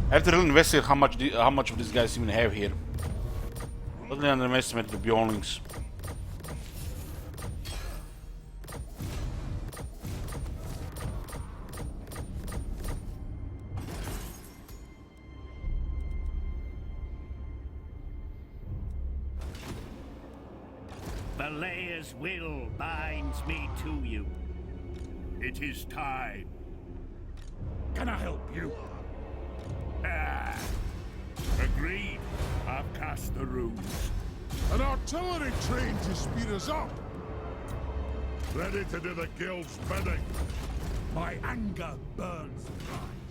I have to really investigate how much of these guys even have here. Totally underestimate the Bjornlings. Valea's will binds me to you. It is time. Can I help you? Ah. Agreed. I've cast the runes. An artillery train to speed us up. Ready to do the guild's bidding. My anger burns bright.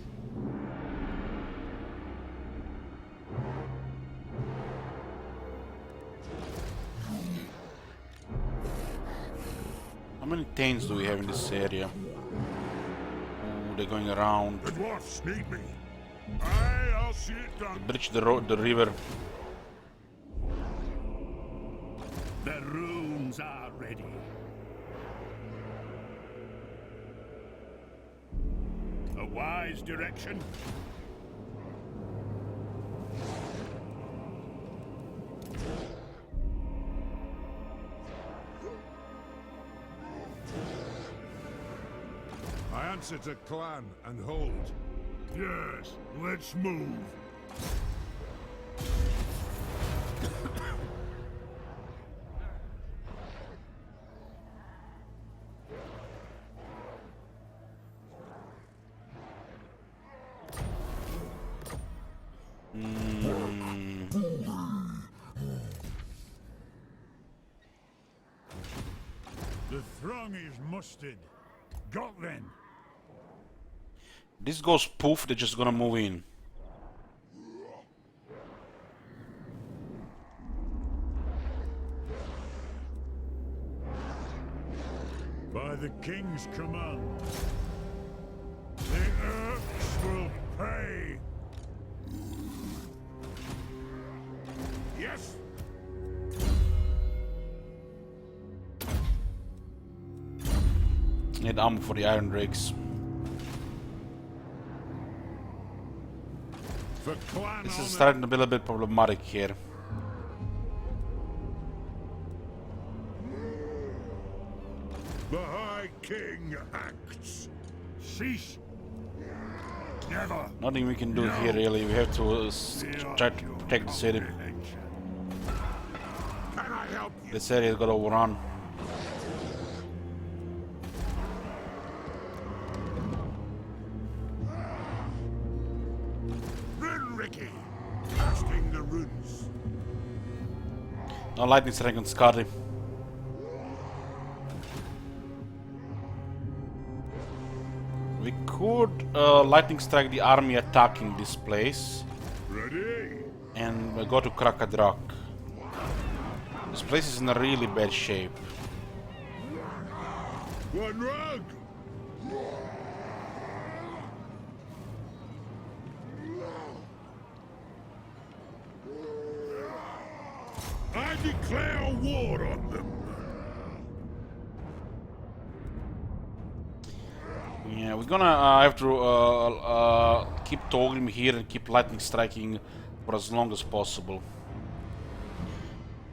How many Thanes do we have in this area? Ooh, they're going around. The dwarfs need me. Aye, I'll see it done. Bridge the river. The runes are ready. A wise direction. I answer to clan and hold. Yes, let's move. The throng is mustered. Got then. This goes poof, they're just gonna move in. By the king's command, the Urks will pay. Yes? Need ammo for the iron rakes. For clan This is honor. starting to be a little bit problematic here. The High King acts. Cease. Never. Nothing we can do here really. We have to try to protect the city. Can I help you? This area got overrun. Rune Ricky, casting the runes. No lightning strike on Scotty. We could lightning strike the army attacking this place Ready? and go to Krakadrak. This place is in a really bad shape. One rug. I declare war on them. Yeah, we're gonna have to keep Togrim here and keep lightning striking for as long as possible.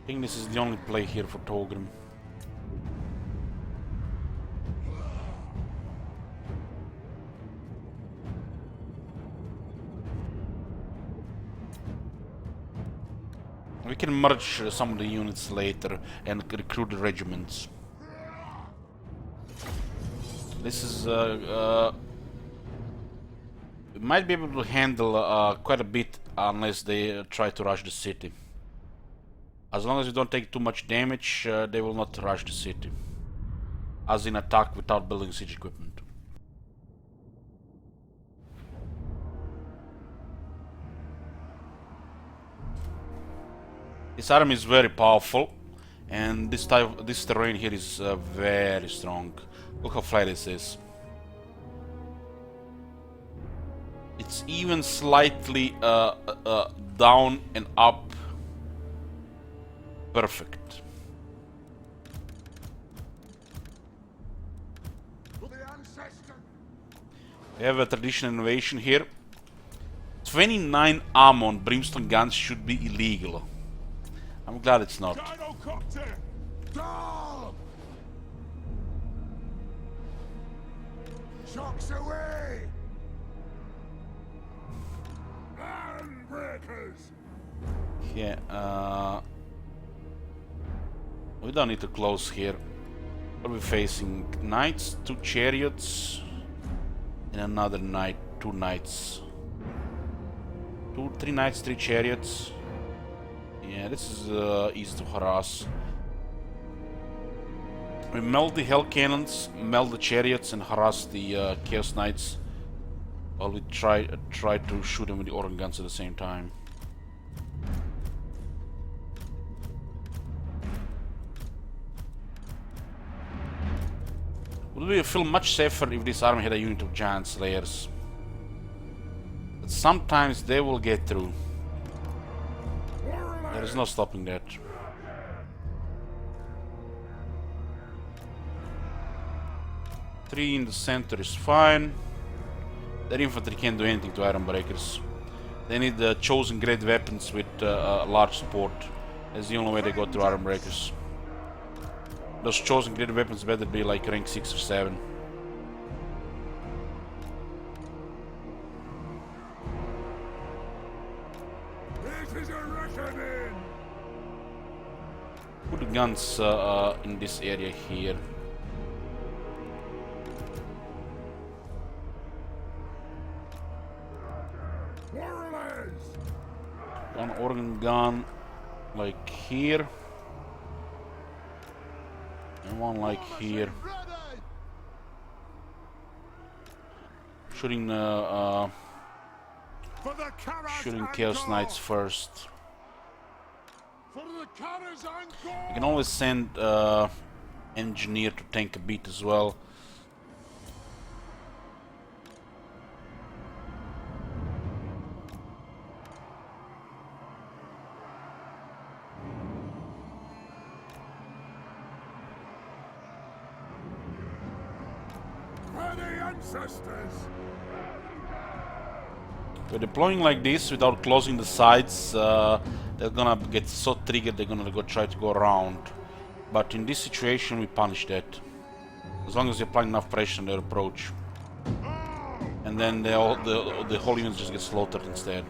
I think this is the only play here for Togrim. We can merge some of the units later and recruit the regiments. This is we might be able to handle quite a bit unless they try to rush the city. As long as we don't take too much damage, they will not rush the city. As in attack without building siege equipment. This army is very powerful, and this terrain here is very strong. Look how flat this is. It's even slightly down and up. Perfect. For the ancestor. We have a traditional innovation here. 29 ammo on brimstone guns should be illegal. I'm glad it's not. Gyrocopter. Dog. Shocks away. Iron breakers. Yeah, we don't need to close here. What are we facing? Knights, 2 chariots, and another knight, 2 knights. 3 knights, 3 chariots. Yeah, this is easy to harass. We melt the hell cannons, melt the chariots, and harass the chaos knights. While we try to shoot them with the organ guns at the same time. Would we feel much safer if this army had a unit of giant slayers? But sometimes they will get through. There is no stopping that. Three in the center is fine. Their infantry can't do anything to iron breakers. They need the chosen great weapons with large support. That's the only way they go through iron breakers. Those chosen great weapons better be like rank 6 or 7. This is a reckoning. Put the guns in this area here. Warriors. One organ gun like here. One like here. Shooting For the Karas shooting and Chaos Gore! Knights first. For the Karas and You Gore! can always send engineer to tank a bit as well. For the ancestors! We're deploying like this without closing the sides. They're gonna get so triggered they're gonna try to go around. But in this situation we punish that. As long as you apply enough pressure on their approach. And then the whole units just get slaughtered instead.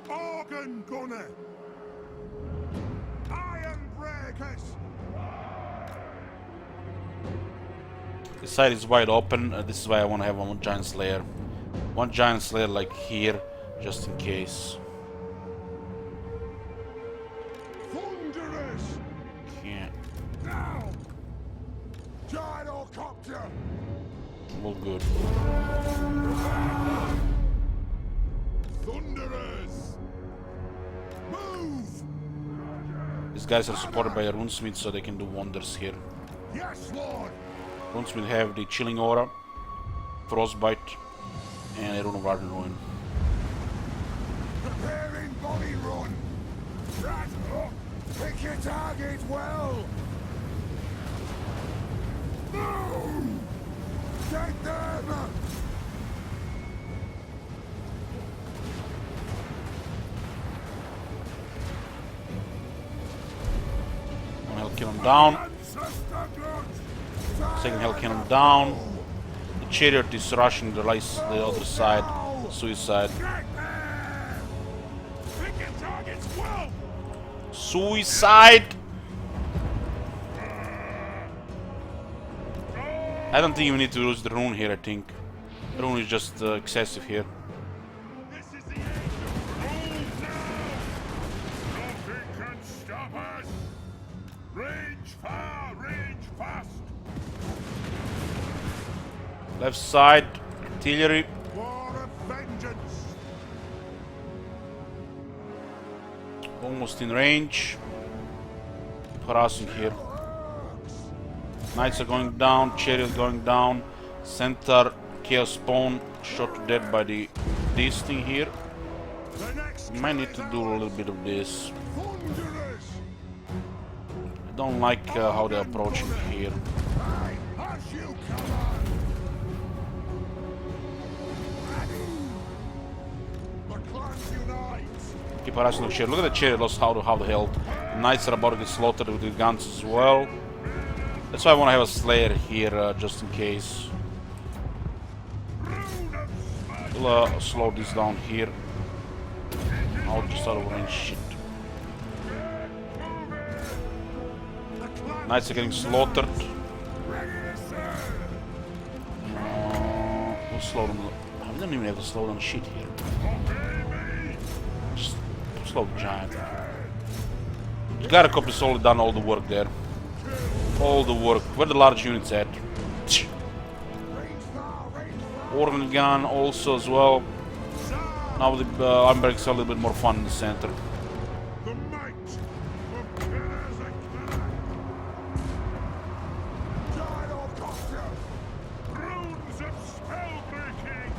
Organ gunner! Iron breakers! This side is wide open. This is why I want to have one giant slayer. One giant slayer like here, just in case. Thunderers! Yeah, Now! Gyrocopter! all good. Thunderers! Move! These guys are supported by a runesmith, so they can do wonders here. Yes, Lord! Runesmith have the chilling aura, frostbite, and a rune of art and ruin. Preparing body run! Right up! Pick your target well! Move! Get them! One hell kill him down. Ancestor blood! Second hell kill him down. The chariot is rushing the other side. Suicide. Get there! Pick your targets well! Suicide! I don't think we need to use the rune here, I think. The rune is just excessive here. This is the end! Move now! Nothing can stop us! Range far, range fast! Left side, artillery. War of vengeance! Almost in range. Keep harassing here. Knights are going down, chariot going down. Centaur, chaos spawn, shot to death by this thing here. The next Might need to do a little bit of this. Thunderers! I don't like how they're approaching here. Aye, as you command! The clans unite! Keep harassing the chariot. Look at the chariot lost how the health. The knights are about to get slaughtered with the guns as well. That's why I want to have a slayer here, just in case. We'll slow this down here. I'll just out of range shit. Knights are getting slaughtered. We'll slow them. We don't even have to slow down shit here. Just slow the giant. The Garacop has already done all the work there. All the work. Where the large units at? Organ gun also as well. Now the Armbergs are a little bit more fun in the center. The might of Karazakh! Gyrocopter! Runes of spellbreaking!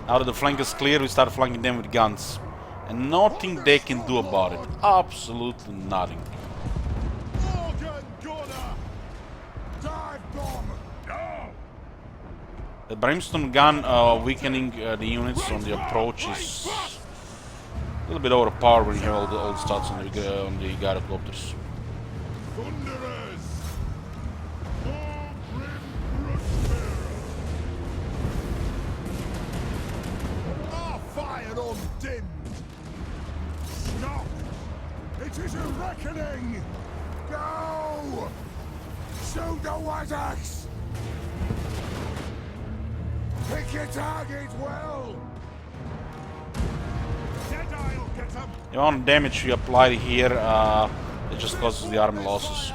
Now that the flank is clear, we start flanking them with guns. And nothing they can do about it. Absolutely nothing. Organ gunner! Dive bomb! No! The Brimstone gun weakening the units on the approach is a little bit overpowered when you have all the stats on the gyrocopters. Thunderers! More grim rooster! Our fire undimmed! Stop! It is a reckoning! Go! Shoot the Wazaks! Pick your target well. Deadeye'll get him. The amount of damage you apply here, it just causes the army losses.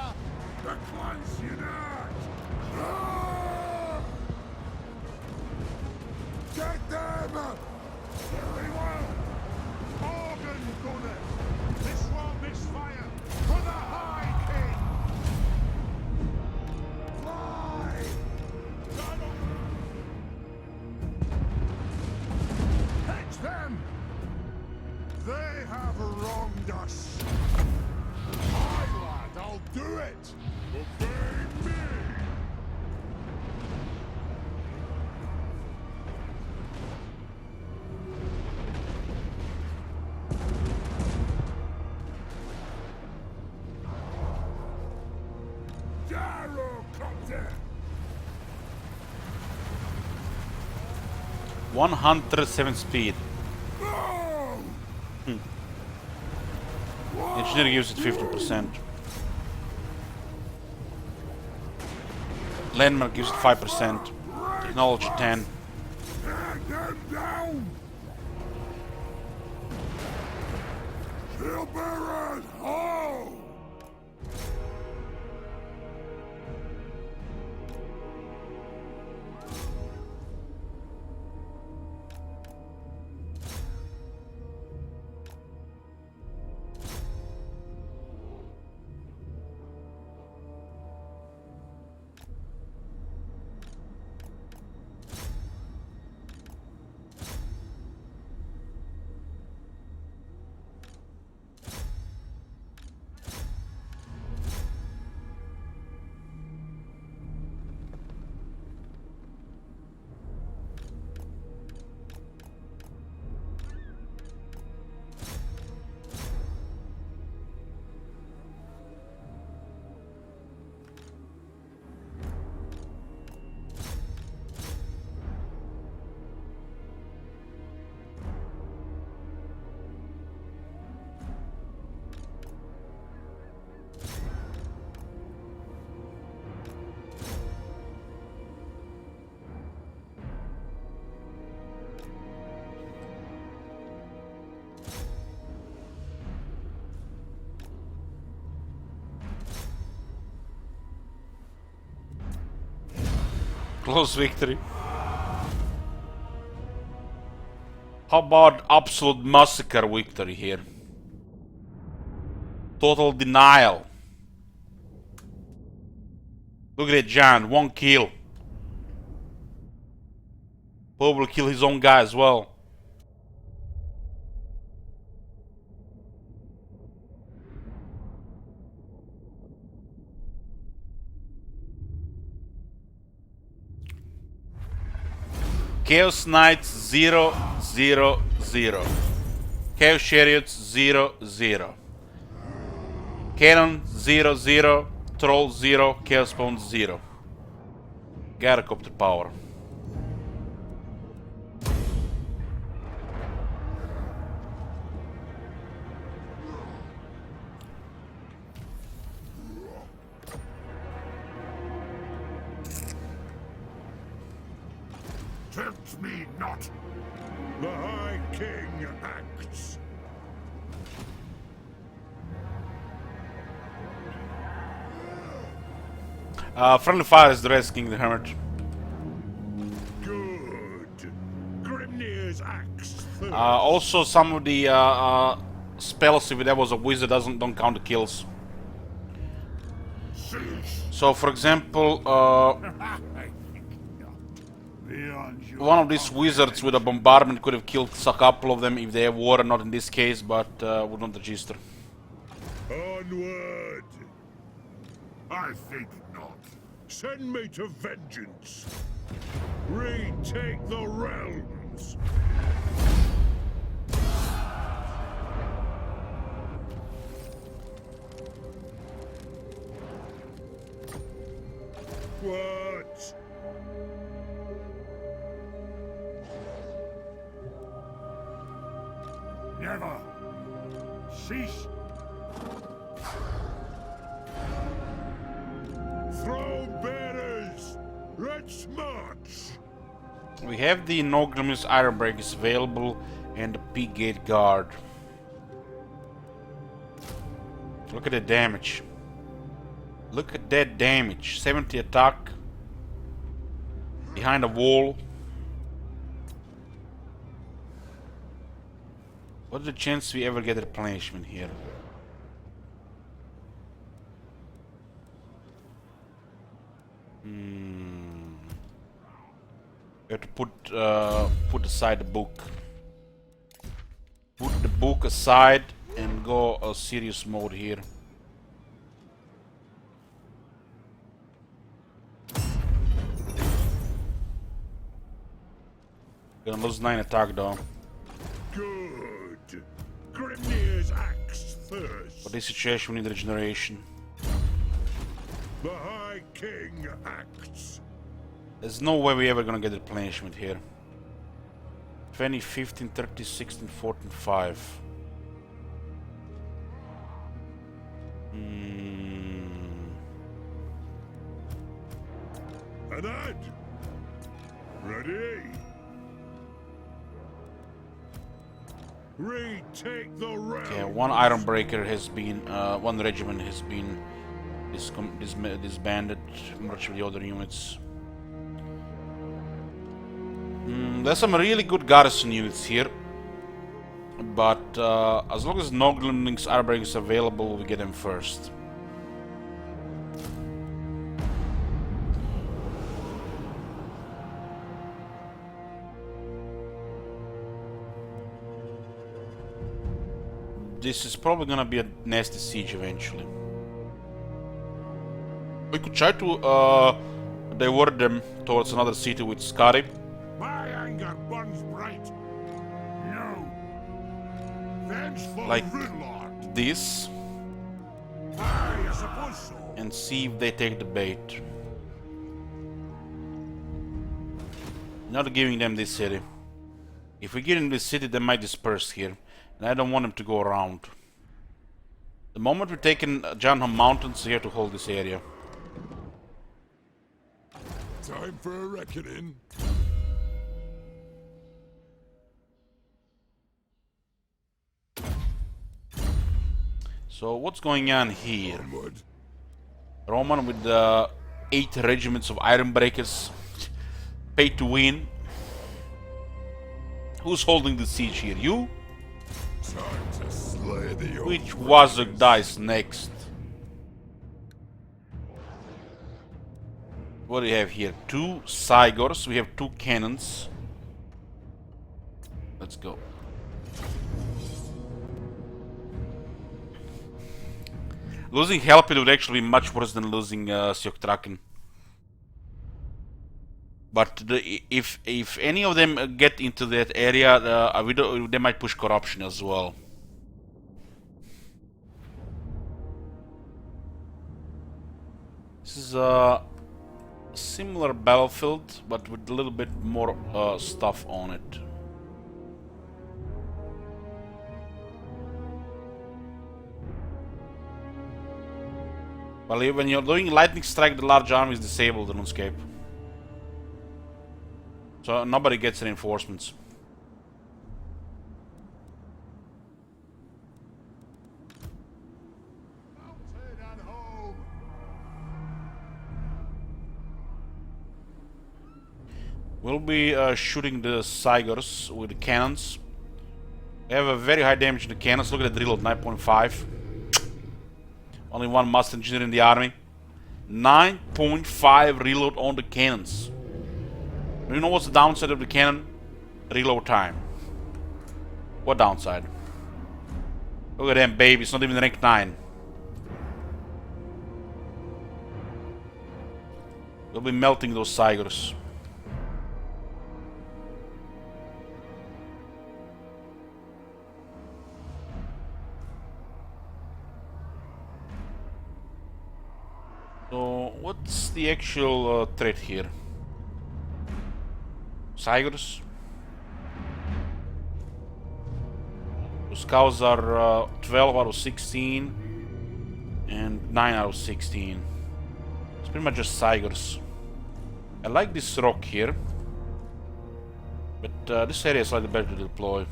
The clans unite. Get them. Very well. Organ gunners. This won't misfire. For the High King. Fly. Catch them. They have wronged us. Aye, lad, I'll do it. Obey me. Gyrocopter. 107 speed. Engineer gives it 50%. Landmark gives it 5%. Technology 10. Take them down. Shield-bearers, ho! Close victory. How about absolute massacre victory here? Total denial. Look at that giant, 1 kill. Pope will kill his own guy as well. Chaos Knights 0, 0, 0. Chaos Chariots 0, 0. Cannon 0, 0. Troll 0. Chaos Spawn 0. Gyrocopter power. Tempt me not. The High King acts. Friendly fire is the Red King the Hermit. Good. Grimnir's axe. Also, some of the spells, if there was a wizard, don't count the kills. So, for example, one of these wizards with a bombardment could have killed a couple of them if they have water, not in this case, but would not register. Onward. I think not. Send me to vengeance. Retake the realms. What? Never. Cease. Throne bearers, let's march. We have the Nogrimus Iron Breakers available and the Peak Gate Guard. Look at the damage. Look at that damage. 70 attack. Behind a wall. What's the chance we ever get a replenishment here? We have to put aside the book. Put the book aside and go a serious mode here. Gonna lose 9 attack though. Good. Grimnir's axe first. For this situation we need regeneration. The High King acts. There's no way we're ever gonna get replenishment here. 20, 15, 30, 16, 14, 5. An ad. Ready? Retake the realm. Okay, one Iron Breaker has been, one regiment has been disbanded, merged with the other units. There's some really good garrison units here, but as long as Noglin's Iron Breaker is available, we get them first. This is probably gonna be a nasty siege eventually. We could try to divert them towards another city with Scotty. My anger burns bright. No. Vengeful Like Ridlord. this, I suppose so. and see if they take the bait. Not giving them this city. If we give them this city, they might disperse here. And I don't want them to go around. The moment we're taking Janham Mountains, we have to hold this area. Time for a reckoning. So what's going on here? Onward. Roman with 8 regiments of Iron Breakers. Pay to win. Who's holding the siege here? You? Time to slay the Which Wazuk dies next? What do we have here? 2 Cygors. We have 2 cannons. Let's go. Losing Helpit would actually be much worse than losing Sioktraken. But if any of them get into that area, they might push corruption as well. This is a similar battlefield, but with a little bit more stuff on it. Well, when you're doing lightning strike, the large army is disabled in RuneScape. So nobody gets reinforcements. We'll be shooting the Cygors with the cannons. They have a very high damage in the cannons. Look at the drill of 9.5. Only 1 master engineer in the army. 9.5 reload on the cannons. You know what's the downside of the cannon? Reload time. What downside? Look at them, baby. It's not even rank 9. We'll be melting those Cygors. So, what's the actual threat here? Cygors. Those cows are 12 out of 16 and 9 out of 16. It's pretty much just Cygors. I like this rock here. But this area is slightly better to deploy.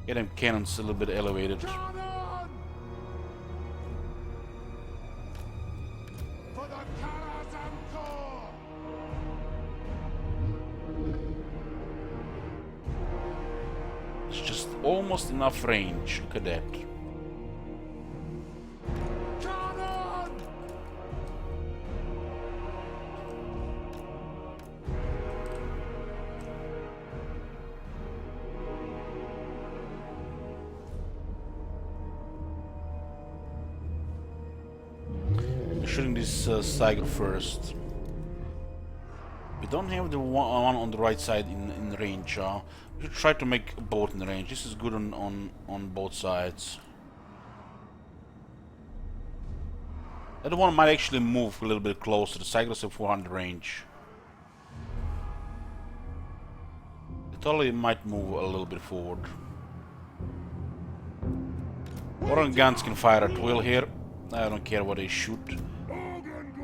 Get them cannons a little bit elevated. Cannon! For the Karazhan Corps! It's just almost enough range. Look at that. Cannon! We're shooting this cycle first. We don't have the one on the right side in range. We should try to make both in range. This is good on both sides. The other one might actually move a little bit closer. The cycles have 400 range. It totally might move a little bit forward. Foreign guns can fire at will here. I don't care what they shoot.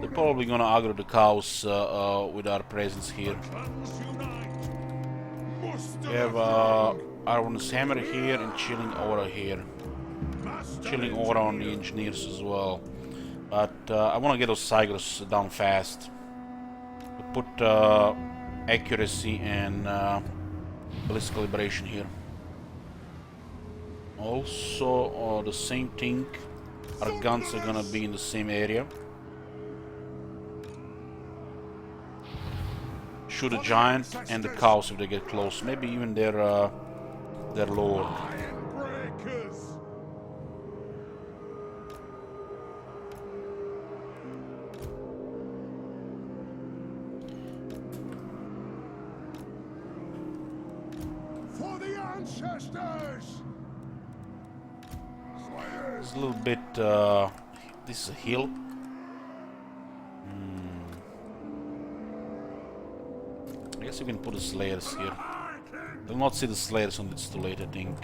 They're probably gonna aggro the cows with our presence here. We have Arwen's hammer here and chilling aura here. Chilling aura on the engineers as well. But I want to get those cycles down fast. Put accuracy and ballistic calibration here. Also, the same thing. Our guns are gonna be in the same area. Shoot a giant and the cows if they get close. Maybe even their lord. Iron breakers! For the ancestors! It's a little bit. This is a hill. I guess you can put the slayers here. They'll not see the slayers until it's too late, I think.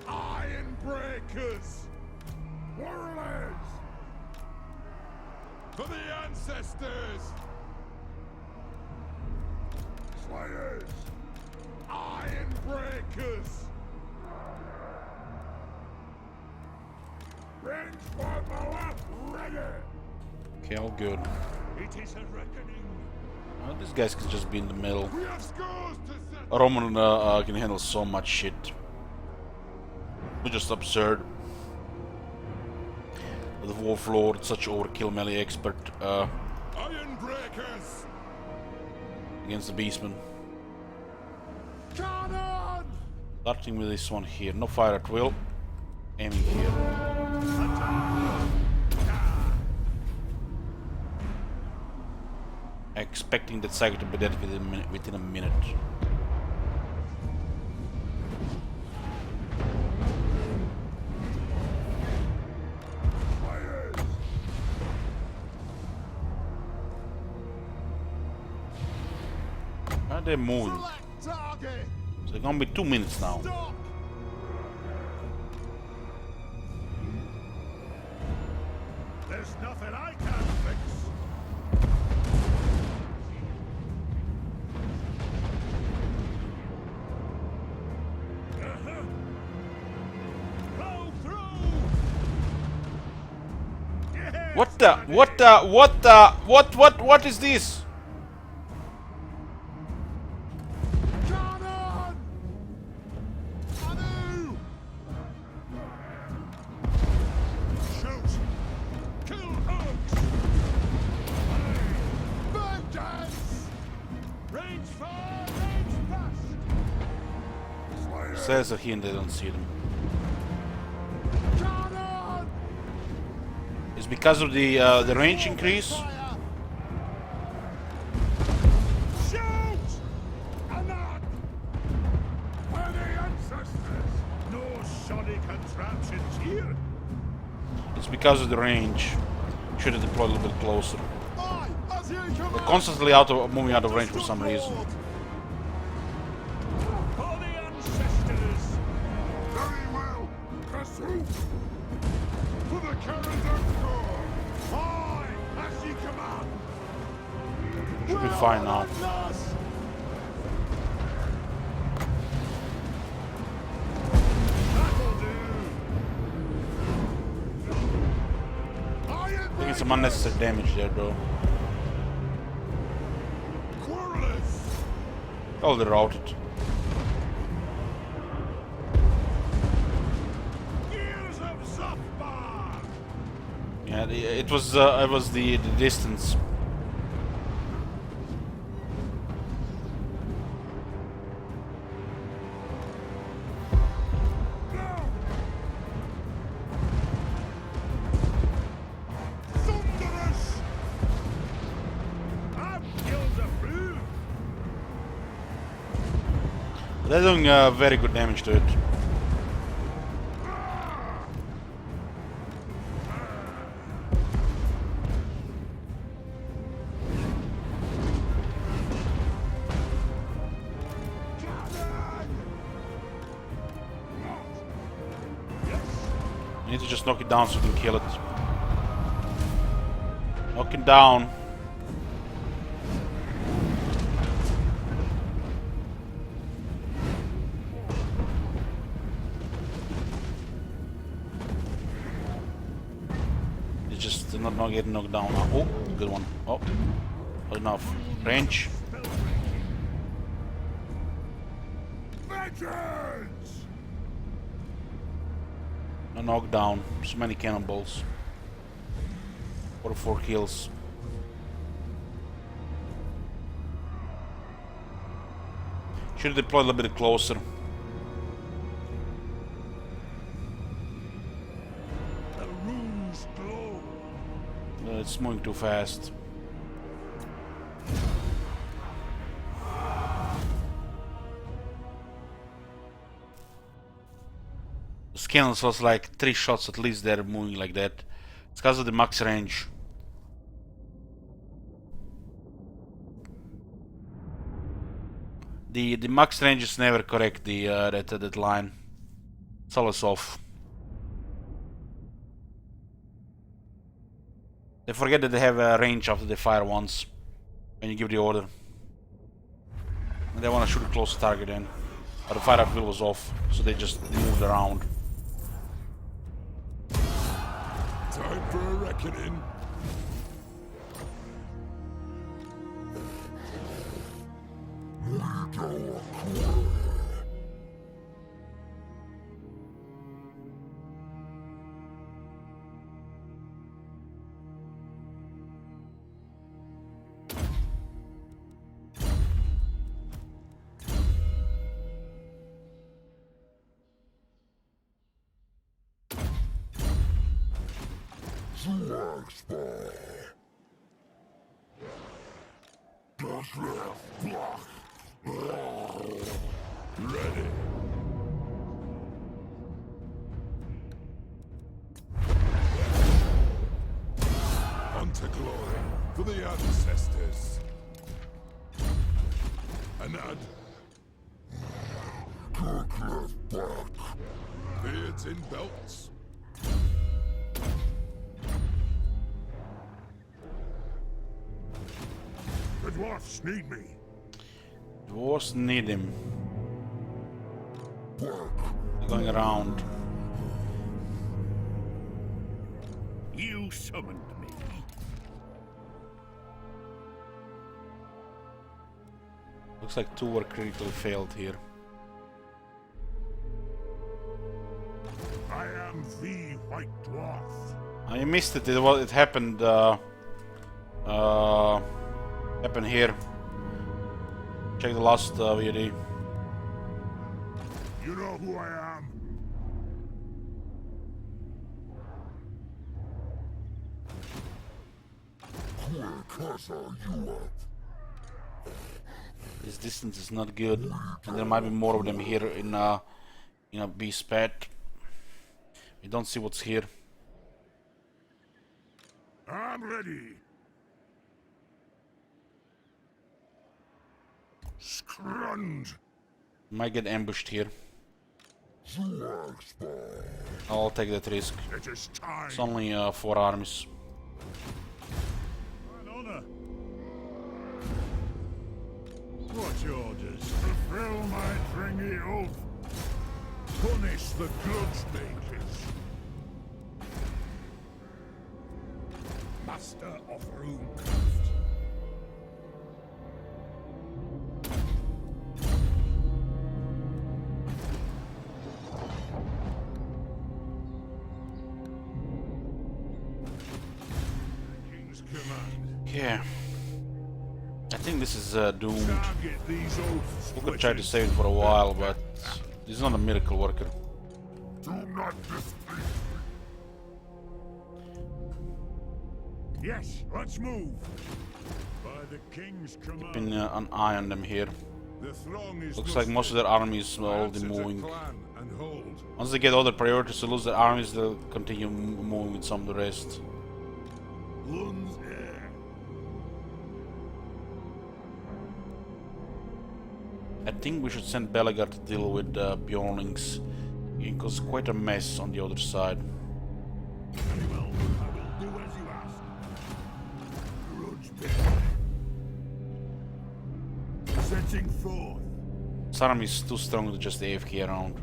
Iron breakers! Warriors! For the ancestors! Slayers! Iron breakers! Range formula ready! Okay, all good. It is a reckoning. These guys can just be in the middle. We have scores to set. Roman can handle so much shit. It's just absurd. The Wolf Lord, such overkill melee expert Iron breakers! against the Beastman. Cannon! Starting with this one here. No fire at will. Aiming here. Expecting that cycle to be dead within a minute. They're moving. Select target! So it's gonna be 2 minutes now. Stop! There's nothing I can't fix! Go through! Yes, What is this? Cannon! Anu! Shoot! Kill Oaks! Vengeance! Range fire! Range fast! Says are here and they don't see them. Cannon! It's because of the range increase. Fire! Shoot! Anak! Where the ancestors? No shoddy contraptions here. It's because of the range. Should have deployed a little bit closer. Aye, as you They're command. constantly moving out of range for some reason. For the ancestors. Very well. Press through. For the Karazhan Corps. fine now. Taking some unnecessary damage there, though. Oh, they're routed. Yeah, it was the distance. They're doing very good damage to it. You need to just knock it down so you can kill it. Knock it down. They're not getting knocked down now. Oh, good one. Oh, not enough. Range. Vengeance! No knockdown. So many cannonballs. 44 kills. Should have deployed a little bit closer. The runes glow. It's moving too fast. The cannons was like 3 shots at least. They're moving like that. It's because of the max range. The max range is never correct. The that line. It's always off. They forget that they have a range after they fire once when you give the order. And they want to shoot a close target in. But the fire wheel was off, so they moved around. Time for a reckoning. Ready. Unto glory for the ancestors. Anad. Beards in belts. The dwarfs need me. Dwarfs need him. They're going around. You summoned me. Looks like 2 were critically failed here. I am the White Dwarf. You missed it. It happened. Happened here. Check the last VOD. You know who I am. This distance is not good, and there might be more of them here in a beast pad. We don't see what's here. I'm ready. Scrunge. Might get ambushed here. I'll take that risk. It is time. It's only 4 armies. An honor. What orders? Fulfill my dringy oath. Punish the grudge makers. Master of runecraft. King's command. Yeah. I think this is doomed. Target these oaths. We could try to save it for a while, but he's not a miracle worker. Do not displease me. Yes, let's move. By the king's command. Keeping an eye on them here. The throng is Looks like most of their armies are already Answer to moving. plan and hold. Once they get other priorities to lose their armies, they'll continue moving with some of the rest. Lun's heir. I think we should send Belegar to deal with Bjornlings. It causes quite a mess on the other side. Very well. I will do as you ask. Grudge bearer. Setting forth. This army is too strong to just AFK around.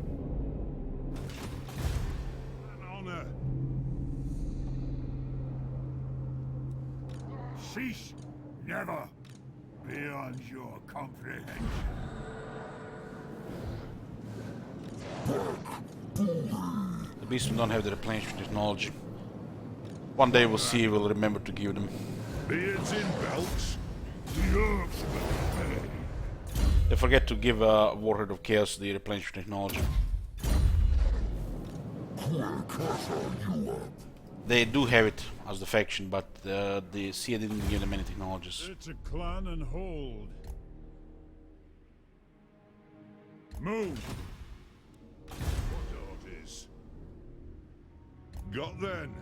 An honor. Cease. Never. Beyond your comprehension. The beastmen don't have the replenishment technology. One day we'll see, we'll remember to give them. Beards in belts. The herbs will pay. They forget to give Warhead of Chaos the replenishment technology. They do have it as the faction, but the CIA didn't give them any technologies. It's a clan and hold. Move. What orders? Got then.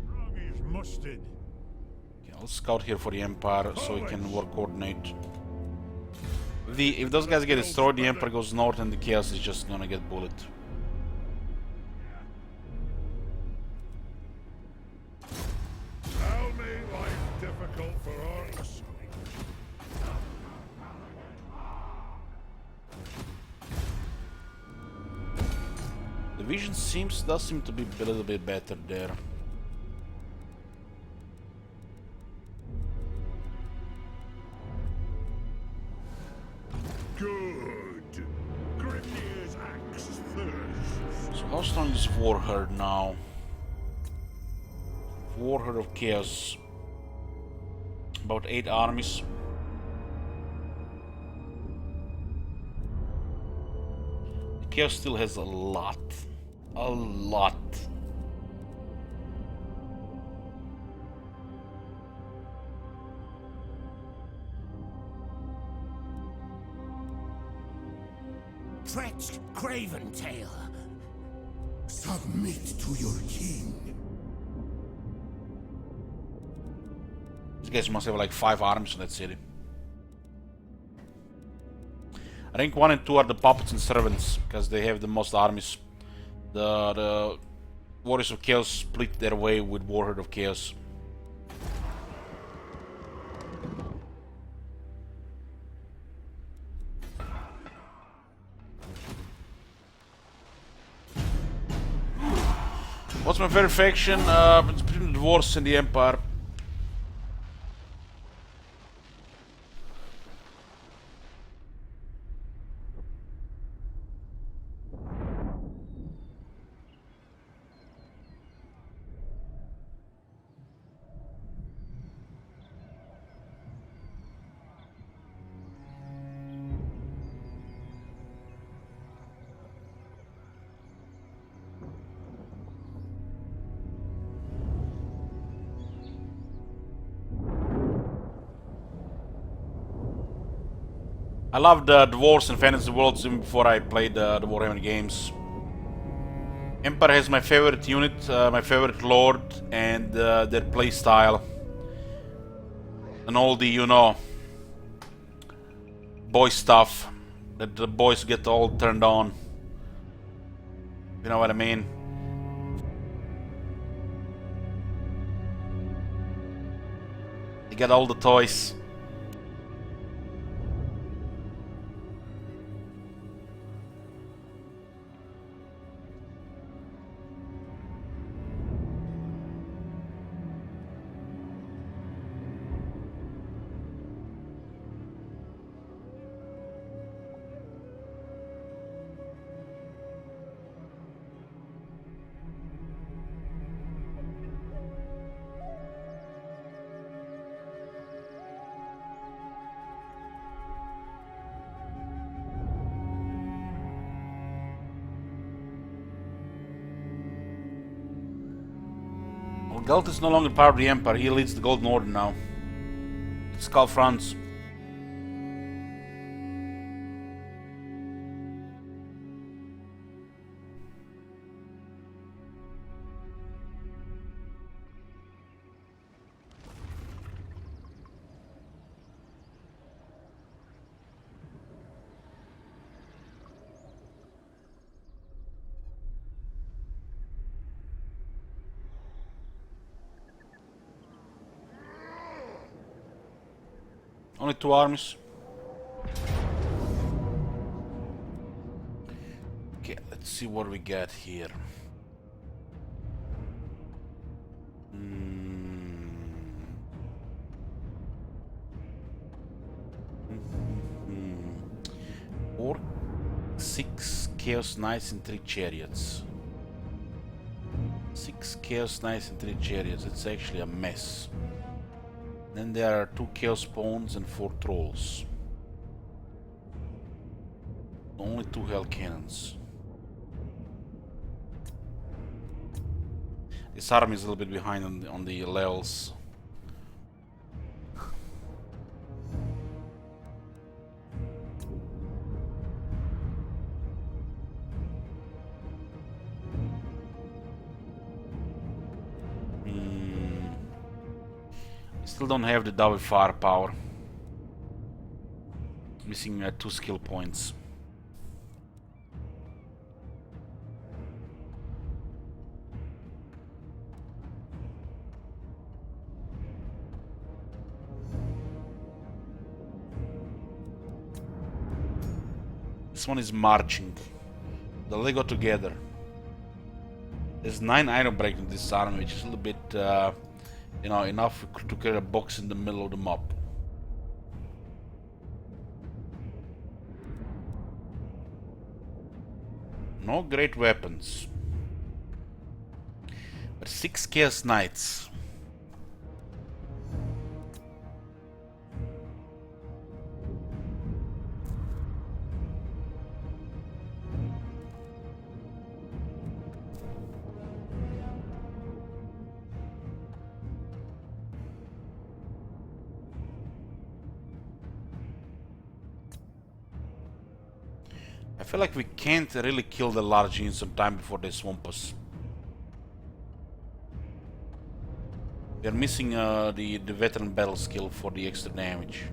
Wrong is mustered. Okay, I'll scout here for the Empire so we can work coordinate. If those guys get destroyed, the Empire goes north and the Chaos is just gonna get bullet. I'll make life difficult for orcs. The vision does seem to be a little bit better there. Good. Grimnir's axe thirsts. So how strong is Warherd now? Warherd of Chaos. About 8 armies. The Chaos still has a lot. A lot. Treacherous craven tail. Submit to your king. These guys must have like 5 armies in that city. Rank 1 and 2 are the puppets and servants, because they have the most armies. The Warriors of Chaos split their way with Warhead of Chaos. What's my favorite faction? It's between the Dwarfs and the Empire. I loved Dwarfs and Fantasy Worlds even before I played the Warhammer games. Empire has my favorite unit, my favorite lord, and their playstyle. And all the, you know, boy stuff that the boys get all turned on. You know what I mean? They get all the toys. Galt is no longer part of the Empire. He leads the Golden Order now. Skull Franz. Only 2 armies. Okay, let's see what we got here. Or 6 Chaos Knights and 3 Chariots. 6 Chaos Knights and 3 Chariots. It's actually a mess. Then there are 2 Chaos Pawns and 4 Trolls. Only 2 Hell Cannons. This army is a little bit behind on the levels. Still don't have the double firepower. Missing 2 skill points. This one is marching. The Lego together. There's 9 iron break in this army, which is a little bit, you know, enough to carry a box in the middle of the map. No great weapons. But 6 Chaos Knights. I feel like we can't really kill the large units on time before they swamp us. We are missing the veteran battle skill for the extra damage.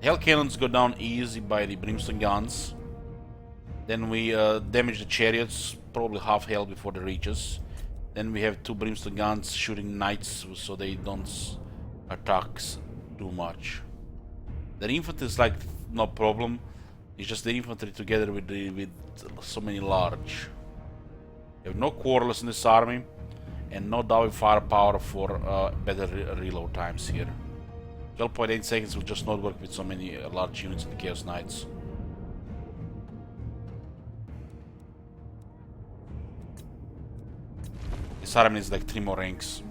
Hell cannons go down easy by the brimstone guns. Then we damage the chariots, probably half health before they reach us. Then we have 2 brimstone guns shooting knights so they don't attack too much. The infantry is like no problem. It's just the infantry together with so many large. We have no quarrels in this army and no double firepower for better reload times here. 12.8 seconds will just not work with so many large units in the Chaos Knights. This army needs like 3 more ranks.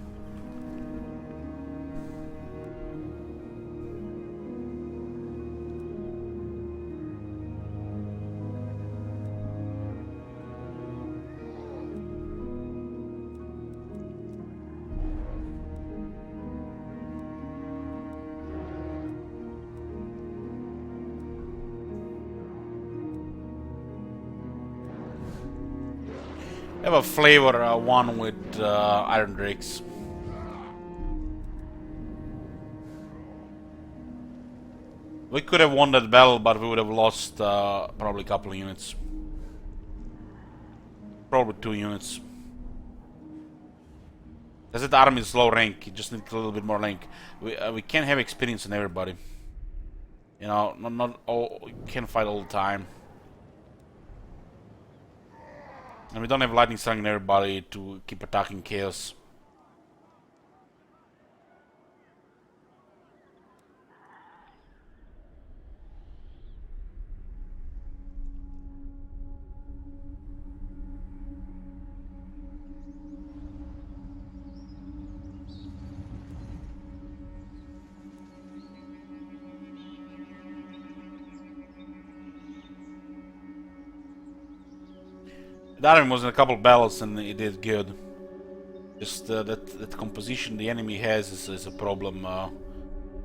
I have a flavor one with Iron Drakes. We could have won that battle, but we would have lost probably a couple of units. Probably 2 units. Because that army is low rank, it just needs a little bit more rank. We can't have experience in everybody. You know, not all, you can't fight all the time. And we don't have lightning strike in everybody to keep attacking chaos. The army was in a couple battles and it did good. Just that composition the enemy has is a problem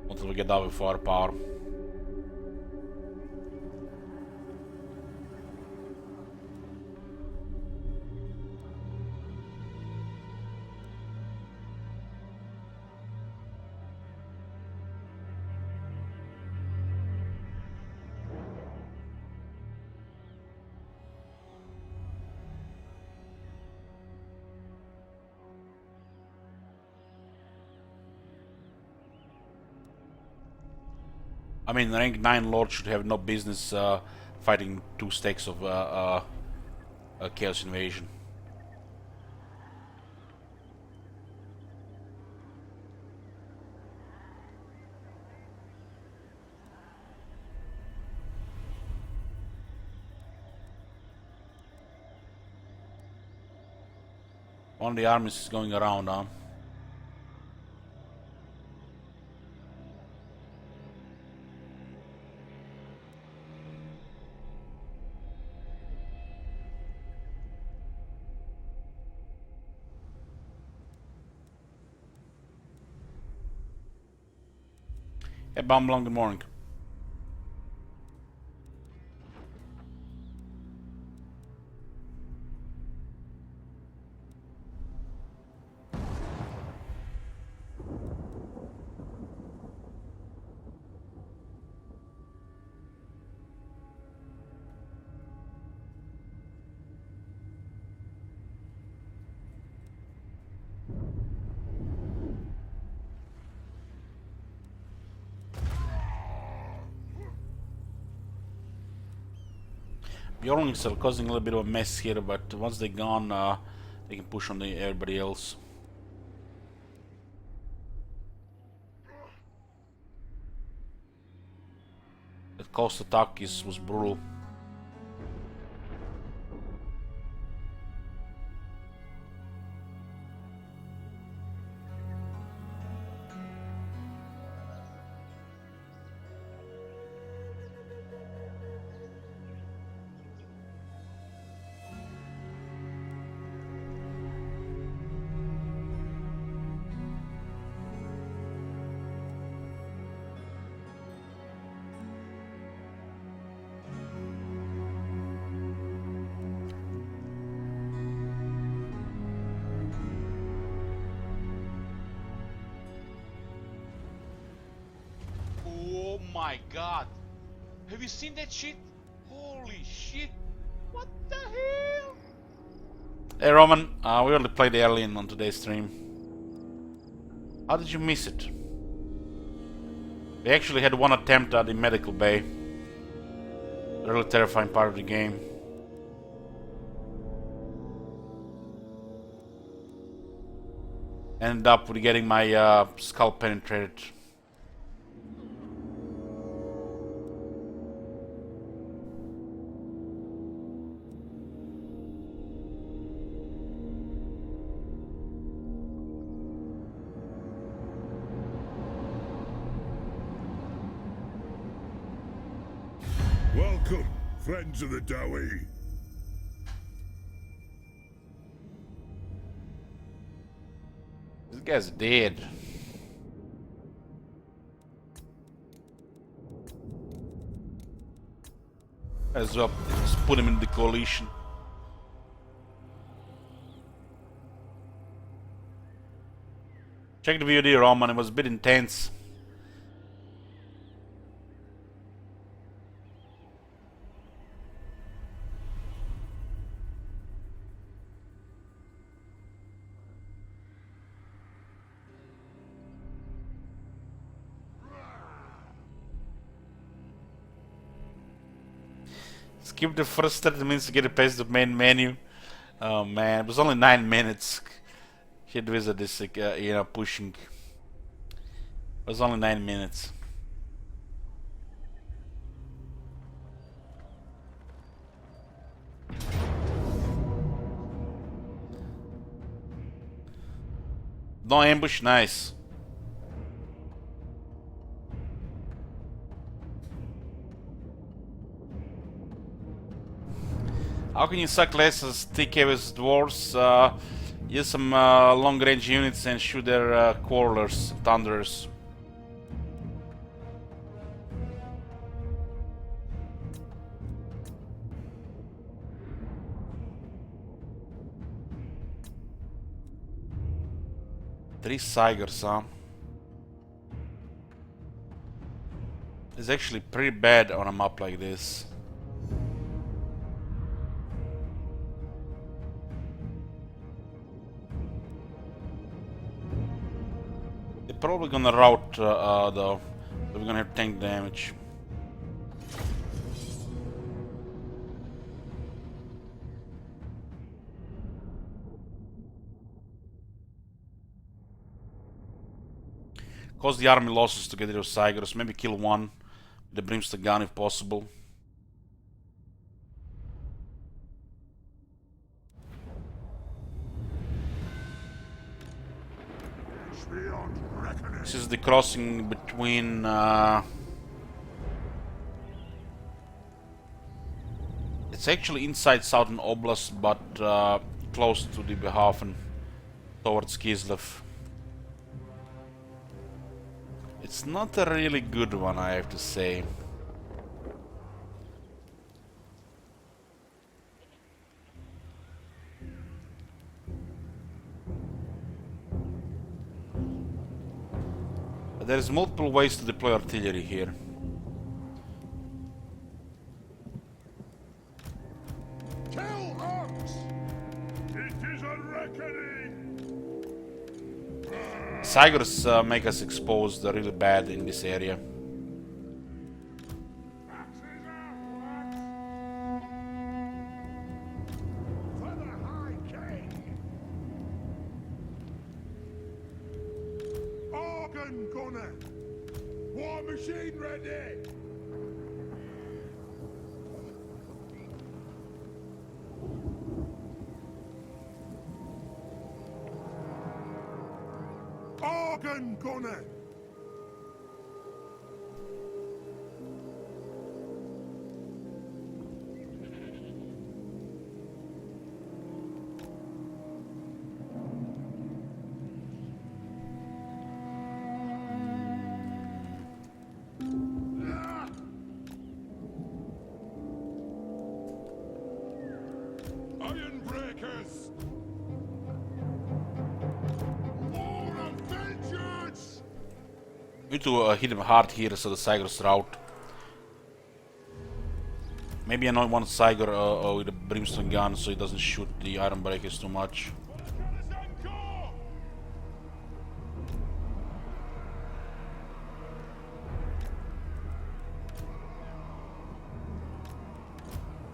until we get out with firepower. I mean, rank 9 Lord should have no business fighting 2 stacks of Chaos Invasion. One of the armies is going around, huh? Hey, Bumblong, good morning. Bjornlings are causing a little bit of a mess here, but once they're gone, they can push on everybody else. That cost attack was brutal. Oh my god! Have you seen that shit? Holy shit! What the hell? Hey Roman, we only played Alien on today's stream. How did you miss it? We actually had one attempt at the medical bay. A really terrifying part of the game. Ended up with getting my skull penetrated. Welcome, friends of the Dowie. This guy's dead. As well, just put him in the coalition. Check the VOD, Roman, it was a bit intense. Skip the first 30 minutes to get it past the main menu. Oh man, it was only 9 minutes. Hit visit this, pushing. It was only 9 minutes. No ambush, nice. How can you suck less as TK with dwarves? Use some long range units and shoot their quarrelers, thunderers. Three Sigers, huh? It's actually pretty bad on a map like this. They're probably gonna rout though. We're gonna have tank damage. Cause the army losses to get rid of Sigurs. Maybe kill one with the Brimstone gun if possible. This is the crossing between it's actually inside Southern Oblast, but close to the Behafen, towards Kislev. It's not a really good one, I have to say. But there's multiple ways to deploy artillery here. Kill orcs! It is a reckoning! Sigurs make us exposed really bad in this area. Axes out, lads! For the High King! Organ gunner! War machine ready! Organ gunner! Iron breakers! War of vengeance! We need to hit him hard here so the Sigurs rout. Maybe I know one Siger with a Brimstone gun so he doesn't shoot the Iron Breakers too much.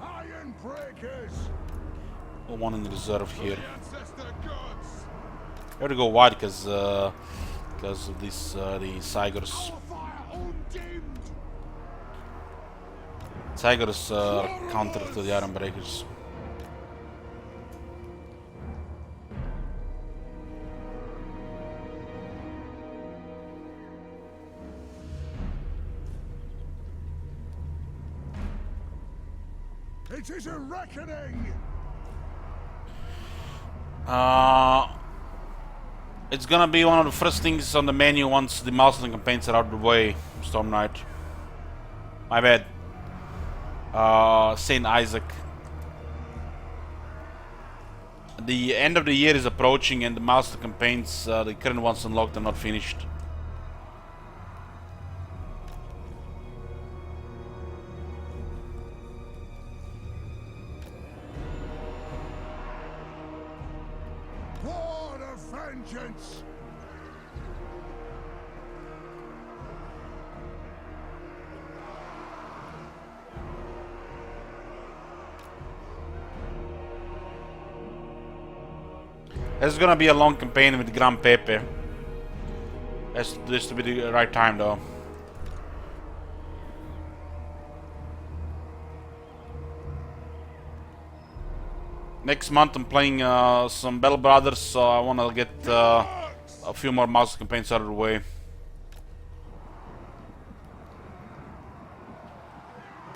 Iron breakers! Got one in the reserve here. Ancestor gods! I have to go wide because of this the Sigurs. Fire undimmed! Sigurs counter to the Iron Breakers. It is a reckoning! It's gonna be one of the first things on the menu once the milestone campaigns are out of the way, Storm Knight. My bad. Saint Isaac. The end of the year is approaching and the milestone campaigns, the current ones unlocked, are not finished. War of vengeance! It's gonna be a long campaign with Gran Pepe. This to be the right time though. Next month I'm playing some Bell Brothers, so I wanna get a few more mouse campaigns out of the way.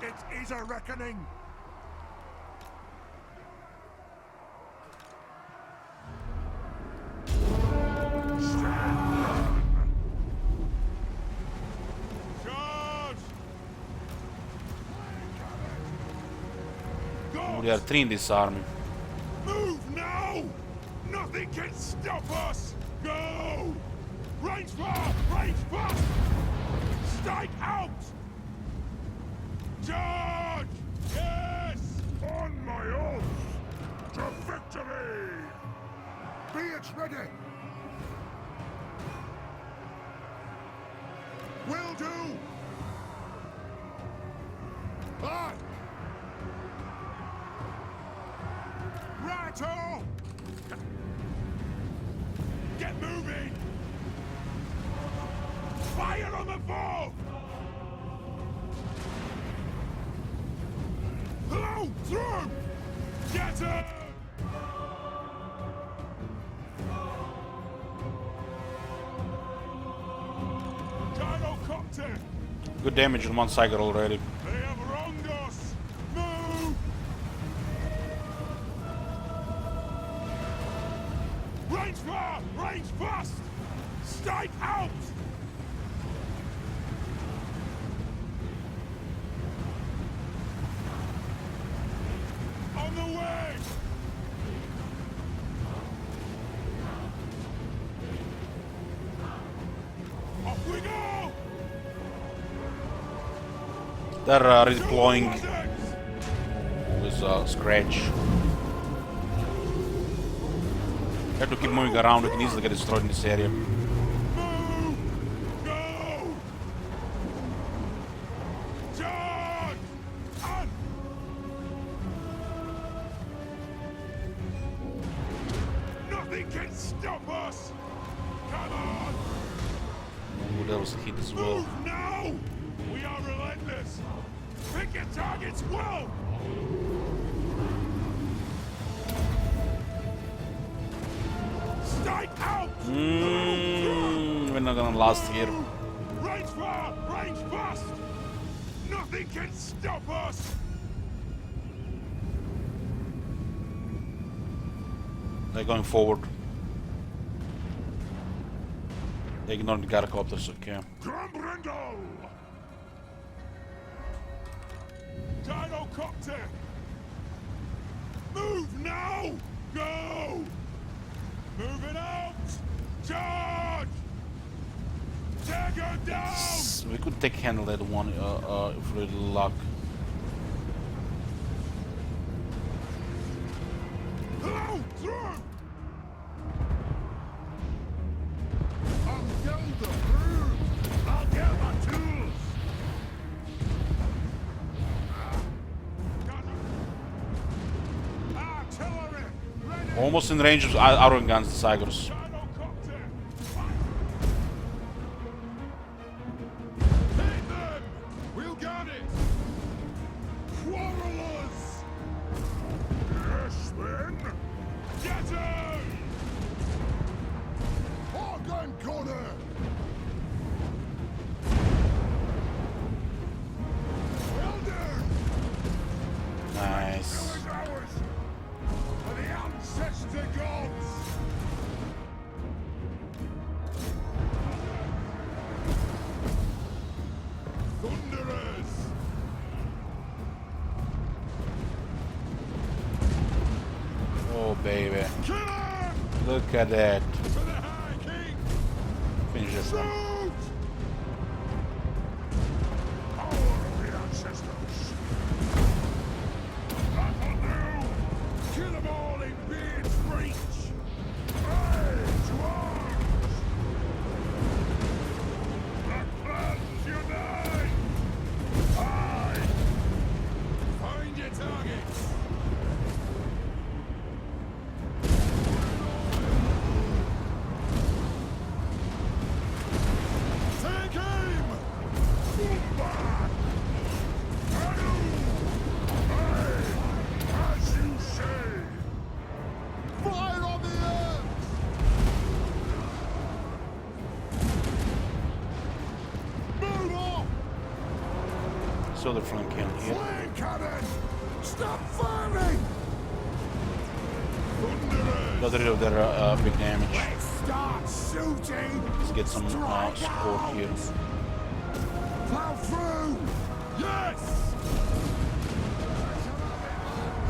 It is a reckoning! There are 3 in this army. Move now! Nothing can stop us! Go! Range far! Range fast! Strike out! Charge! Yes! On my oath! To victory! Be it ready! Will do! Aye! Right-o! Get moving! Fire on the foe! Hello! Through! Get him! Gyrocopter! Good damage on one cycle already. They have wronged us! Move! Range far! Range fast! Strike out! On the way! Off we go! They're redeploying with Scratch. Have to keep moving around, we can easily get destroyed in this area. Move! Go! Charge! On! Nothing can stop us! Come on! Ooh, that was a hit as well. Move now! We are relentless! Pick your targets well! Strike out! We're not gonna last here. Range far! Range fast! Nothing can stop us! They're going forward. They ignored the gyrocopters, okay. Grumbrindle! Gyrocopter! Move now! Go! Moving out! Charge! Take her down! We could take handle that one if we luck. Hello! Through! I'll get the bruise! I'll get my tools! Artillery! Ready! Almost in range of iron guns, the Cygors. Gyrocopter! Take them! We'll get it! Quarrelers! Yes, then! Get her! Organ corner! Well done! Nice. Is ours! For the ancestor gods! Thunderers! Oh baby. Kill him! Look at that. To the High King! Finish this one. Shoot! Power of the ancestors! That'll do! Kill them all in Beard's Breach! Aye, to arms! The clans unite! Aye! Find your targets! Take aim! Boomba! Adu! Aye! As you say! Fire on the earth! Move off! So they're flanking here. Flame cannon! Stop firing! Thunderers! Got rid of their big damage. Let's start shooting! Let's get some Strike support out! here. Plow through! Yes!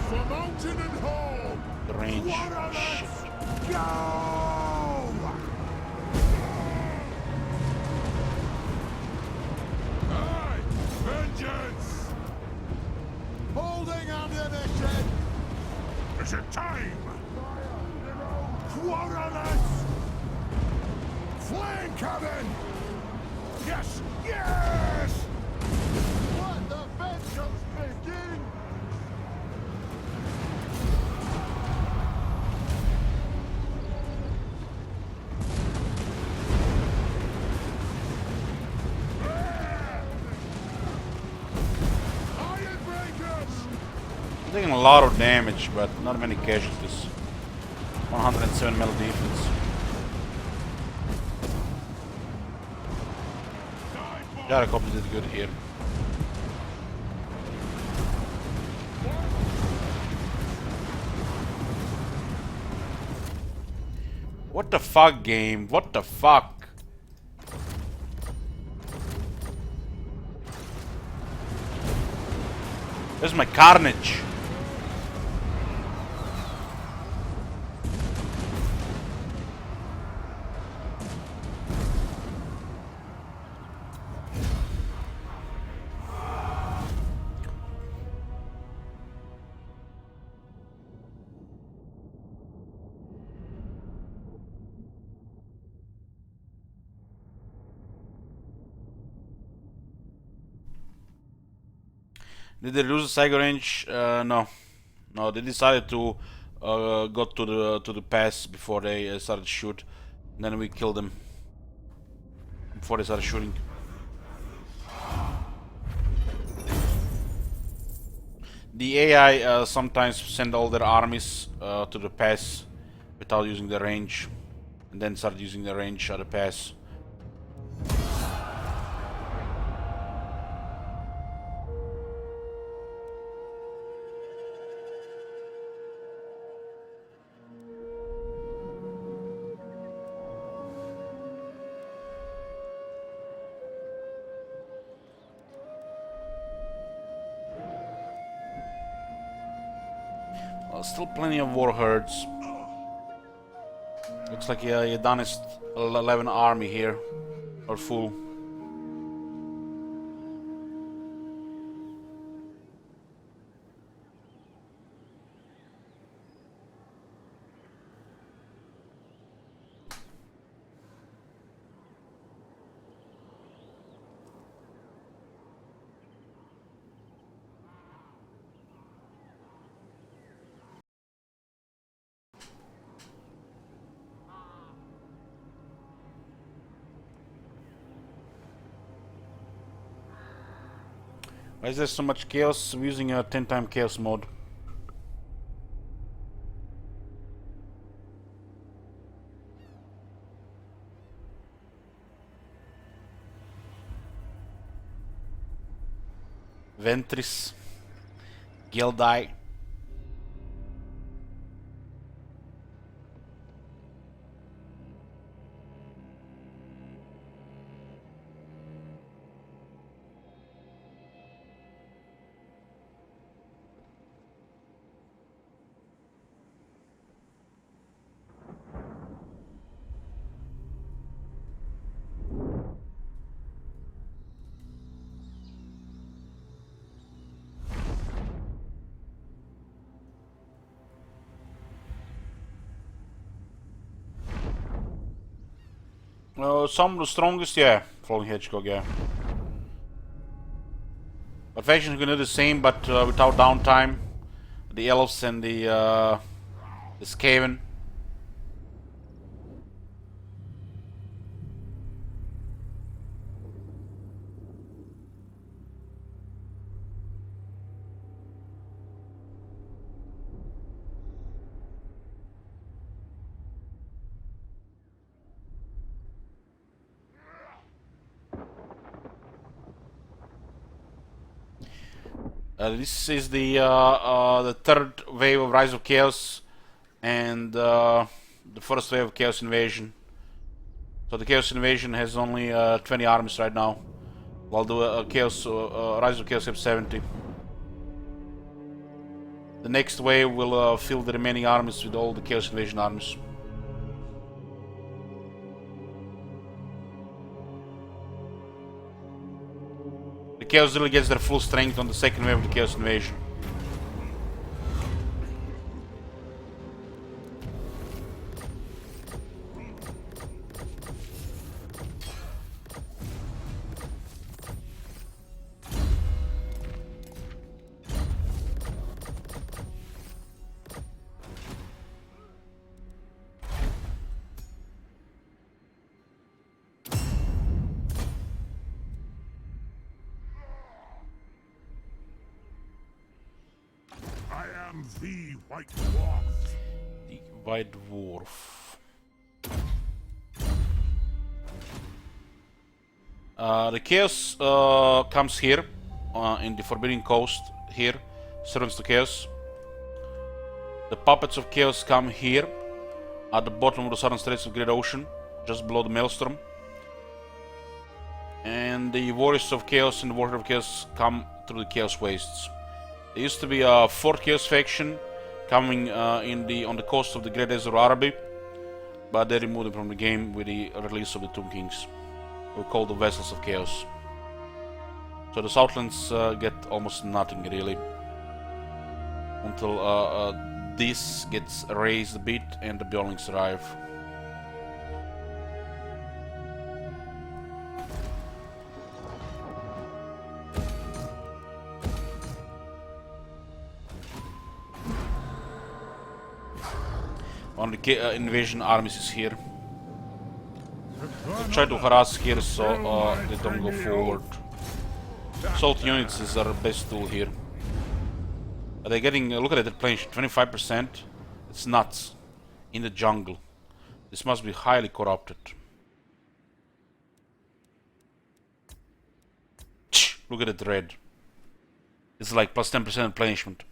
From mountain and hold! The range. Quarter Shit. let's go! Aye! Vengeance! Holding ammunition! Is it time? Quarterlets! Flame cannon! Yes! Yes! Let the vengeance begin! Iron breakers! I'm taking a lot of damage, but not many casualties. 107 metal defense. Gotta copy did good here. What the fuck, game? What the fuck? Where's my carnage? Did they lose the Saigo range? No, no. They decided to go to the pass before they started to shoot. And then we killed them before they started shooting. The AI sometimes send all their armies to the pass without using the range, and then start using the range at the pass. Still plenty of war herds. Looks like Yadan's 11 army here are full. Why is there so much chaos? I'm using a 10-time chaos mode. Ventris. Gildai. Some of the strongest, yeah. Falling Hedgehog, yeah. But faction is gonna do the same, but without downtime. The elves and the Skaven. This is the third wave of Rise of Chaos and the first wave of Chaos Invasion. So the Chaos Invasion has only 20 armies right now, while the Rise of Chaos have 70. The next wave will fill the remaining armies with all the Chaos Invasion armies. The Chaos really gets their full strength on the second wave of the Chaos Invasion. I am the White Dwarf. The White Dwarf. The Chaos comes here in the Forbidden Coast. Here, servants to Chaos. The Puppets of Chaos come here at the bottom of the southern straits of Great Ocean, just below the Maelstrom. And the Warriors of Chaos and the Warriors of Chaos come through the Chaos Wastes. There used to be a fourth Chaos faction coming on the coast of the Great Desert of Araby, but they removed them from the game with the release of the Tomb Kings. We're called the Vessels of Chaos. So the Southlands get almost nothing really until this gets raised a bit and the Bjornlings arrive. One of the invasion armies is here. They try to harass here so they don't go forward. Assault units is our best tool here. They're getting, look at it, they're playing 25%. It's nuts. In the jungle. This must be highly corrupted. Look at it red. It's like plus 10% replenishment.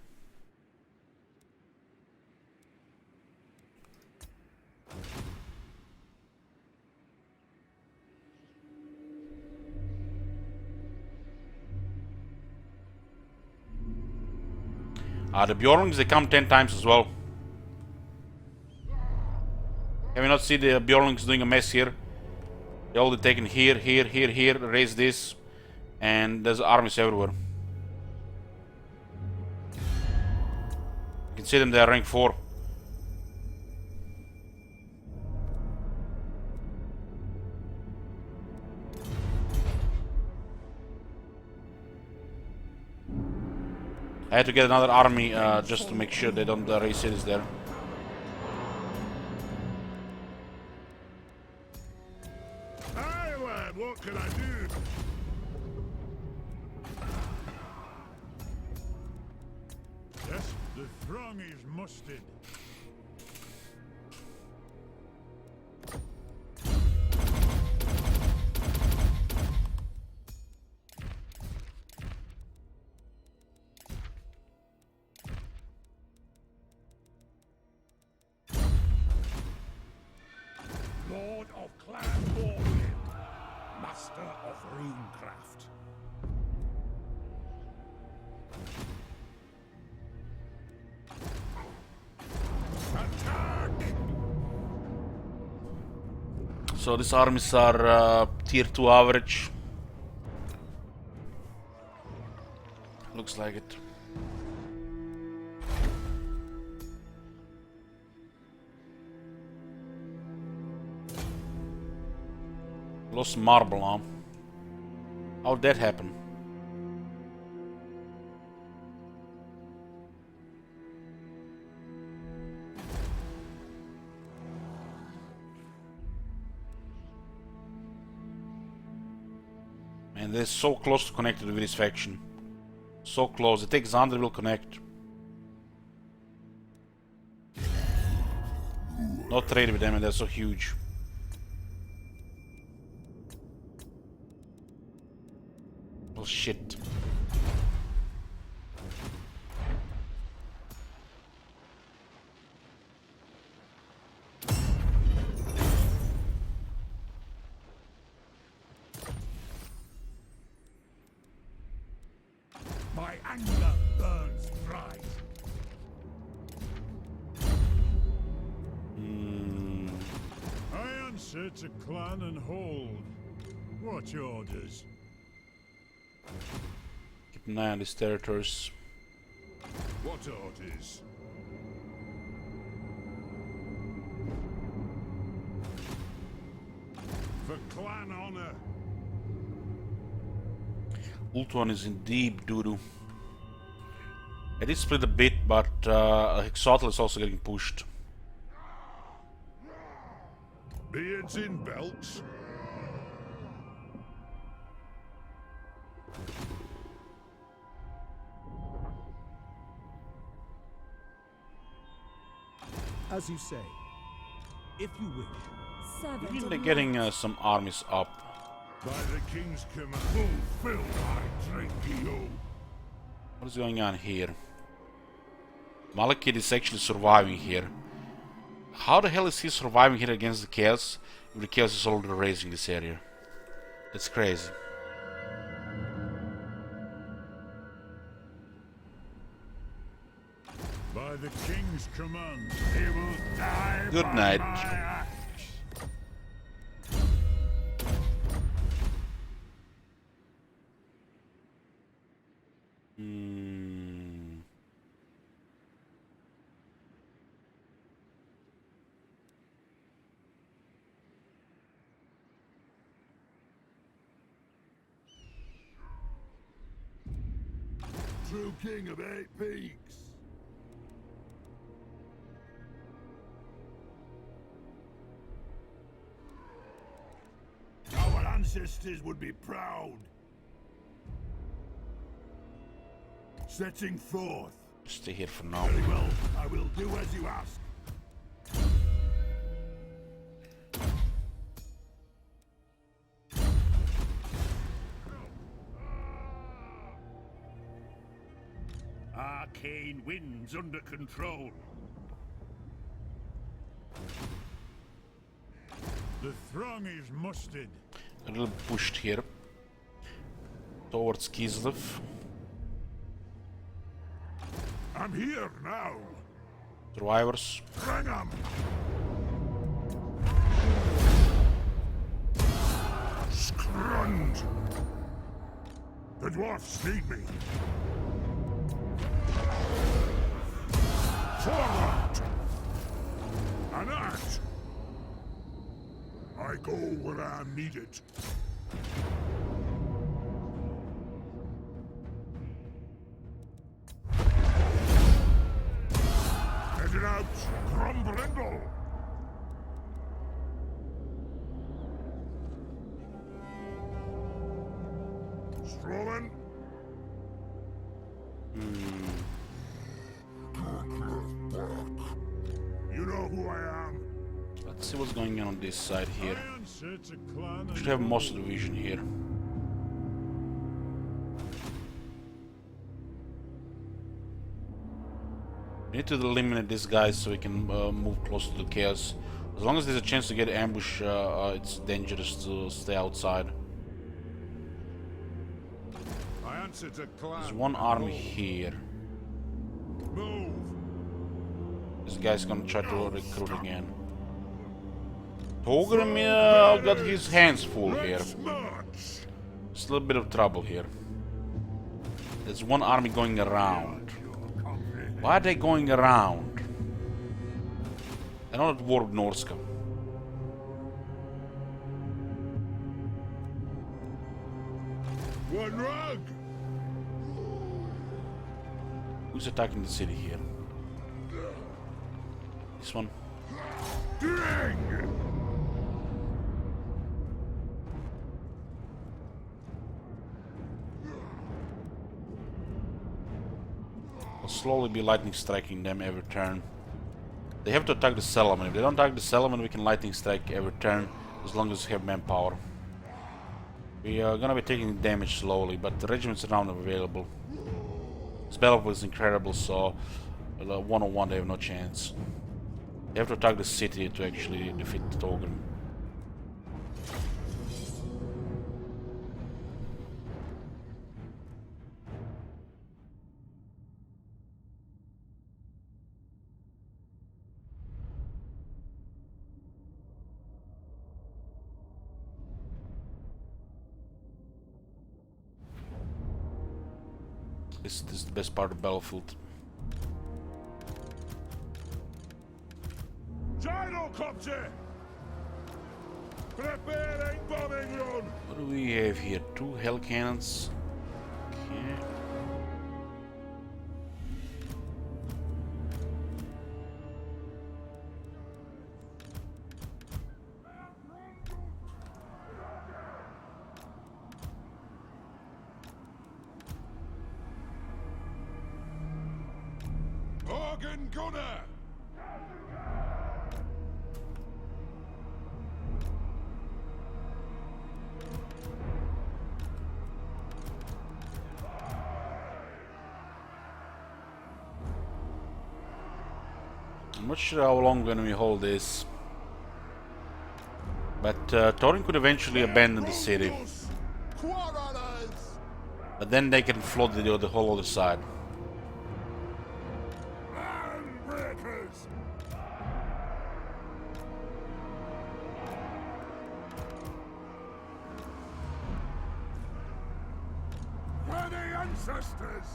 The Bjornlings, they come 10 times as well. Can we not see the Bjornlings doing a mess here? They're all taken here, here, here, here, raise this, and there's armies everywhere. You can see them, they are rank 4. I had to get another army just to make sure they don't raise cities there. Aye, lad, what can I do? Yes, the throng is mustered. Lord of Clan Morgan, Master of Runecraft. Attack! So these armies are tier 2 average. Looks like it. Lost marble, huh? How'd that happen? Man, they're so close to connected with this faction. So close. It takes 100 will connect. Not trade with them, and they're so huge. Oh shit. My anger burns bright. answer to clan and hold. What orders? Keep an eye on these territories. What orders? For clan honor. Ultuan is in deep doo-doo. I did split a bit, but Hexotl is also getting pushed. Beards in belts. As you say, if you wish. Servant Maybe of they're getting light. some armies up. By the king's command. Fulfill my drink, What is going on here? Malekith is actually surviving here. How the hell is he surviving here against the Chaos if the Chaos is already raising this area? That's crazy. By the king's command. He will die. Good by night. my axe. True king of 8 peaks. Our ancestors would be proud. Setting forth. Stay here for now. Very well, I will do as you ask. Arcane winds under control. The throng is mustered. A little pushed here. Towards Kislev. I'm here now. Survivors. Bring 'em. Scrund. The dwarfs need me. Forward. An act. I go where I'm needed. Headed out, Grumblindle. Strolling. You know who I am. Let's see what's going on this side here. I answer to clan Should have most of the vision here. We need to eliminate these guys so we can move closer to the Chaos. As long as there's a chance to get ambush, it's dangerous to stay outside. I answer to clan. There's one army here. Move. This guy's gonna try to recruit again. Togrim got his hands full here. Let's march. It's a little bit of trouble here. There's one army going around. Why are they going around? They're not at war with Norska. One rug. Who's attacking the city here? This one. Dring. I'll slowly be lightning striking them every turn. They have to attack the settlement. If they don't attack the settlement, we can lightning strike every turn as long as we have manpower. We are gonna be taking damage slowly, but the regiments around are available. This battle is incredible, so one-on-one they have no chance. They have to attack the city to actually defeat the Togrim. This is the best part of the battlefield. Gyrocopter! Preparing bombing run! What do we have here? 2 hell cannons. Okay. Organ gunner! I'm not sure how long when we hold this. But Thorin could eventually abandon the city. Quarrelers! But then they can flood the whole other side. Breakers! We're the ancestors!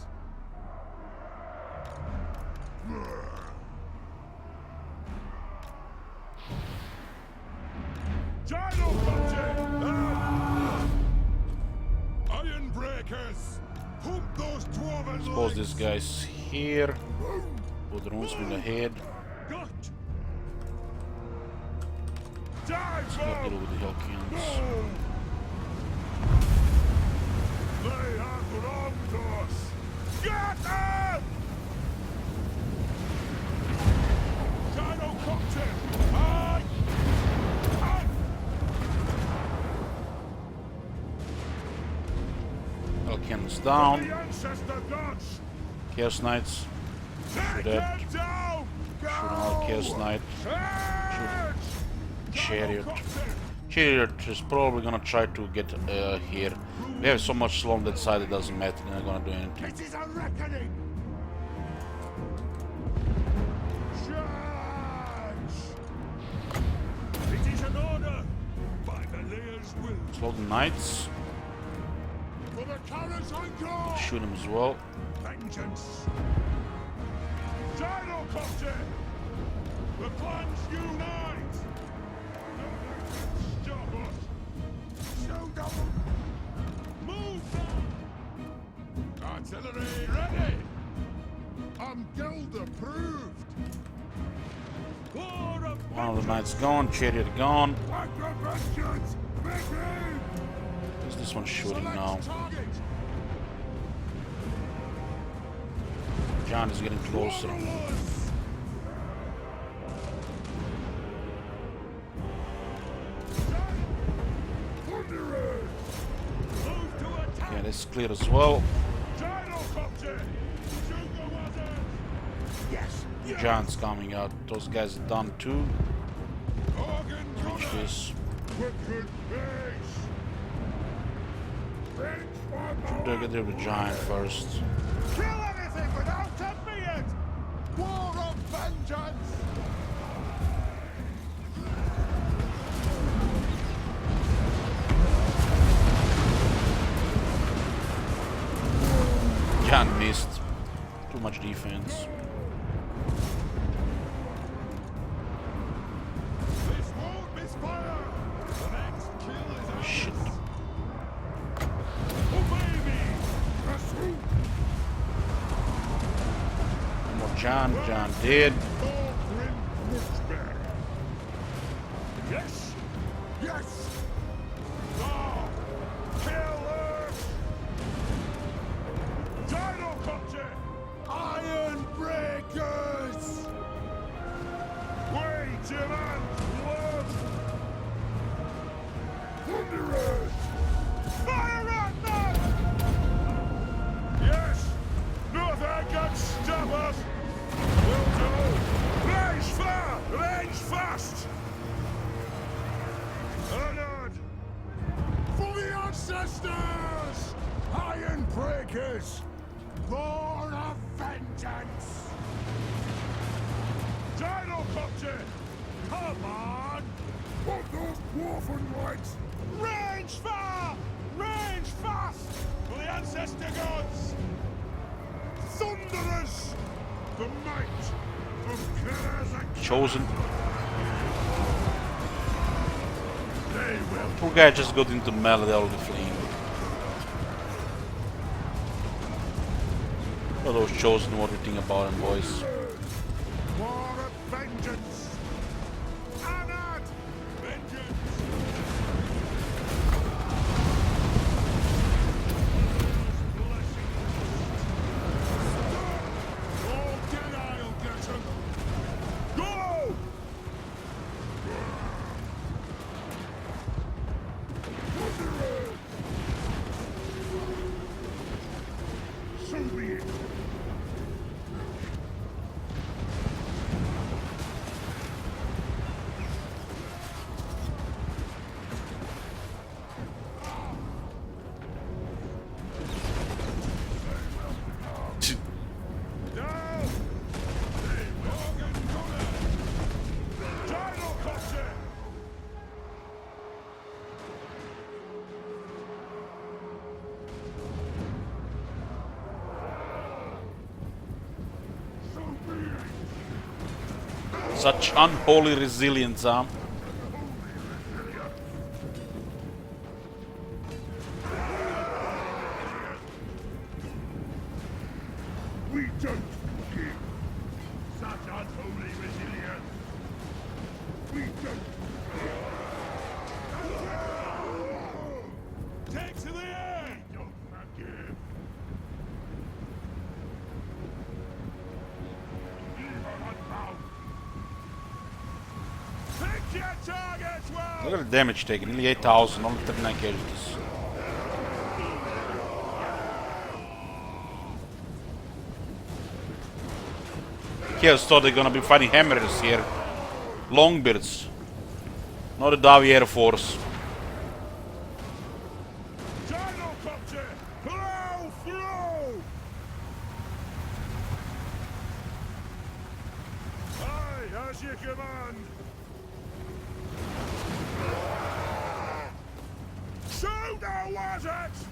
Iron breakers! Pump those dwarven Suppose legs! this guy's here. Put the runesmith ahead. Gut! Dive Not deal with the hell cannons. They have wronged us! Get them! Gyrocopter! Aye! Aye! Hell cannons The down. ancestor gods! Chaos Knights. Take that. them down! Shoot another Chaos Knight. Charge! Chariot. Gyrocopter! Chariot is probably gonna try to get here. We have so much slow on that side it doesn't matter, they're not gonna do anything. It is a reckoning! Charge! It is an order! By the Layer's will! Slow the knights. For the Carrots Encore! Shoot them as well. Vengeance! Gyrocopter! The clans unite! Stop us! Show double! Move now! Artillery ready! I'm guild approved! War of One of the knights gone, chariot gone. What the vengeance! Begin! Who's this one shooting Select now? target! John is getting closer. Warlords! Thunderers! Move to attack! Yeah, that's clear as well. Gyrocopter! Shoot the wizard! Yes! John's coming out. Those guys are done too. Organ Finish this. Wicked base! Range for Should get rid of the giant first. Kill anything without a beard! War of vengeance! John missed. Too much defense. This won't misfire! The next kill is ours! Shit. Obey me! Pursue! One more John. John dead. Thorgrim Woodsberry! Yes! Yes! Now! Kill Earth! Gyrocopter! Iron breakers! Wage your man's blood! Thunderers! Fire at them! Yes! Nothing can stop us! Will do! Range far! Range fast! Honored! For the ancestors! Iron breakers! Lord of vengeance! Gyrocopter! Come on! What those dwarfen lights? Range far! Range fast! For the ancestor gods! Chosen. Poor guy just got into melee already fleeing. What are those Chosen? What do you think about them, boys? War of vengeance! Anad! Vengeance! Oh, get I'll get him! Go! So be it. Such unholy resilience, huh? We don't forgive. Such unholy resilience. We don't. Take to the air. We don't forgive. Leave her unbound. Pick your targets well. Look at the damage taken, nearly 8,000, only 39 casualties. Kids thought they're gonna be fighting Hammerers here. Longbeards. Not the Davi Air Force. Gyrocopter! Blow through! Aye, as you command! So now was it!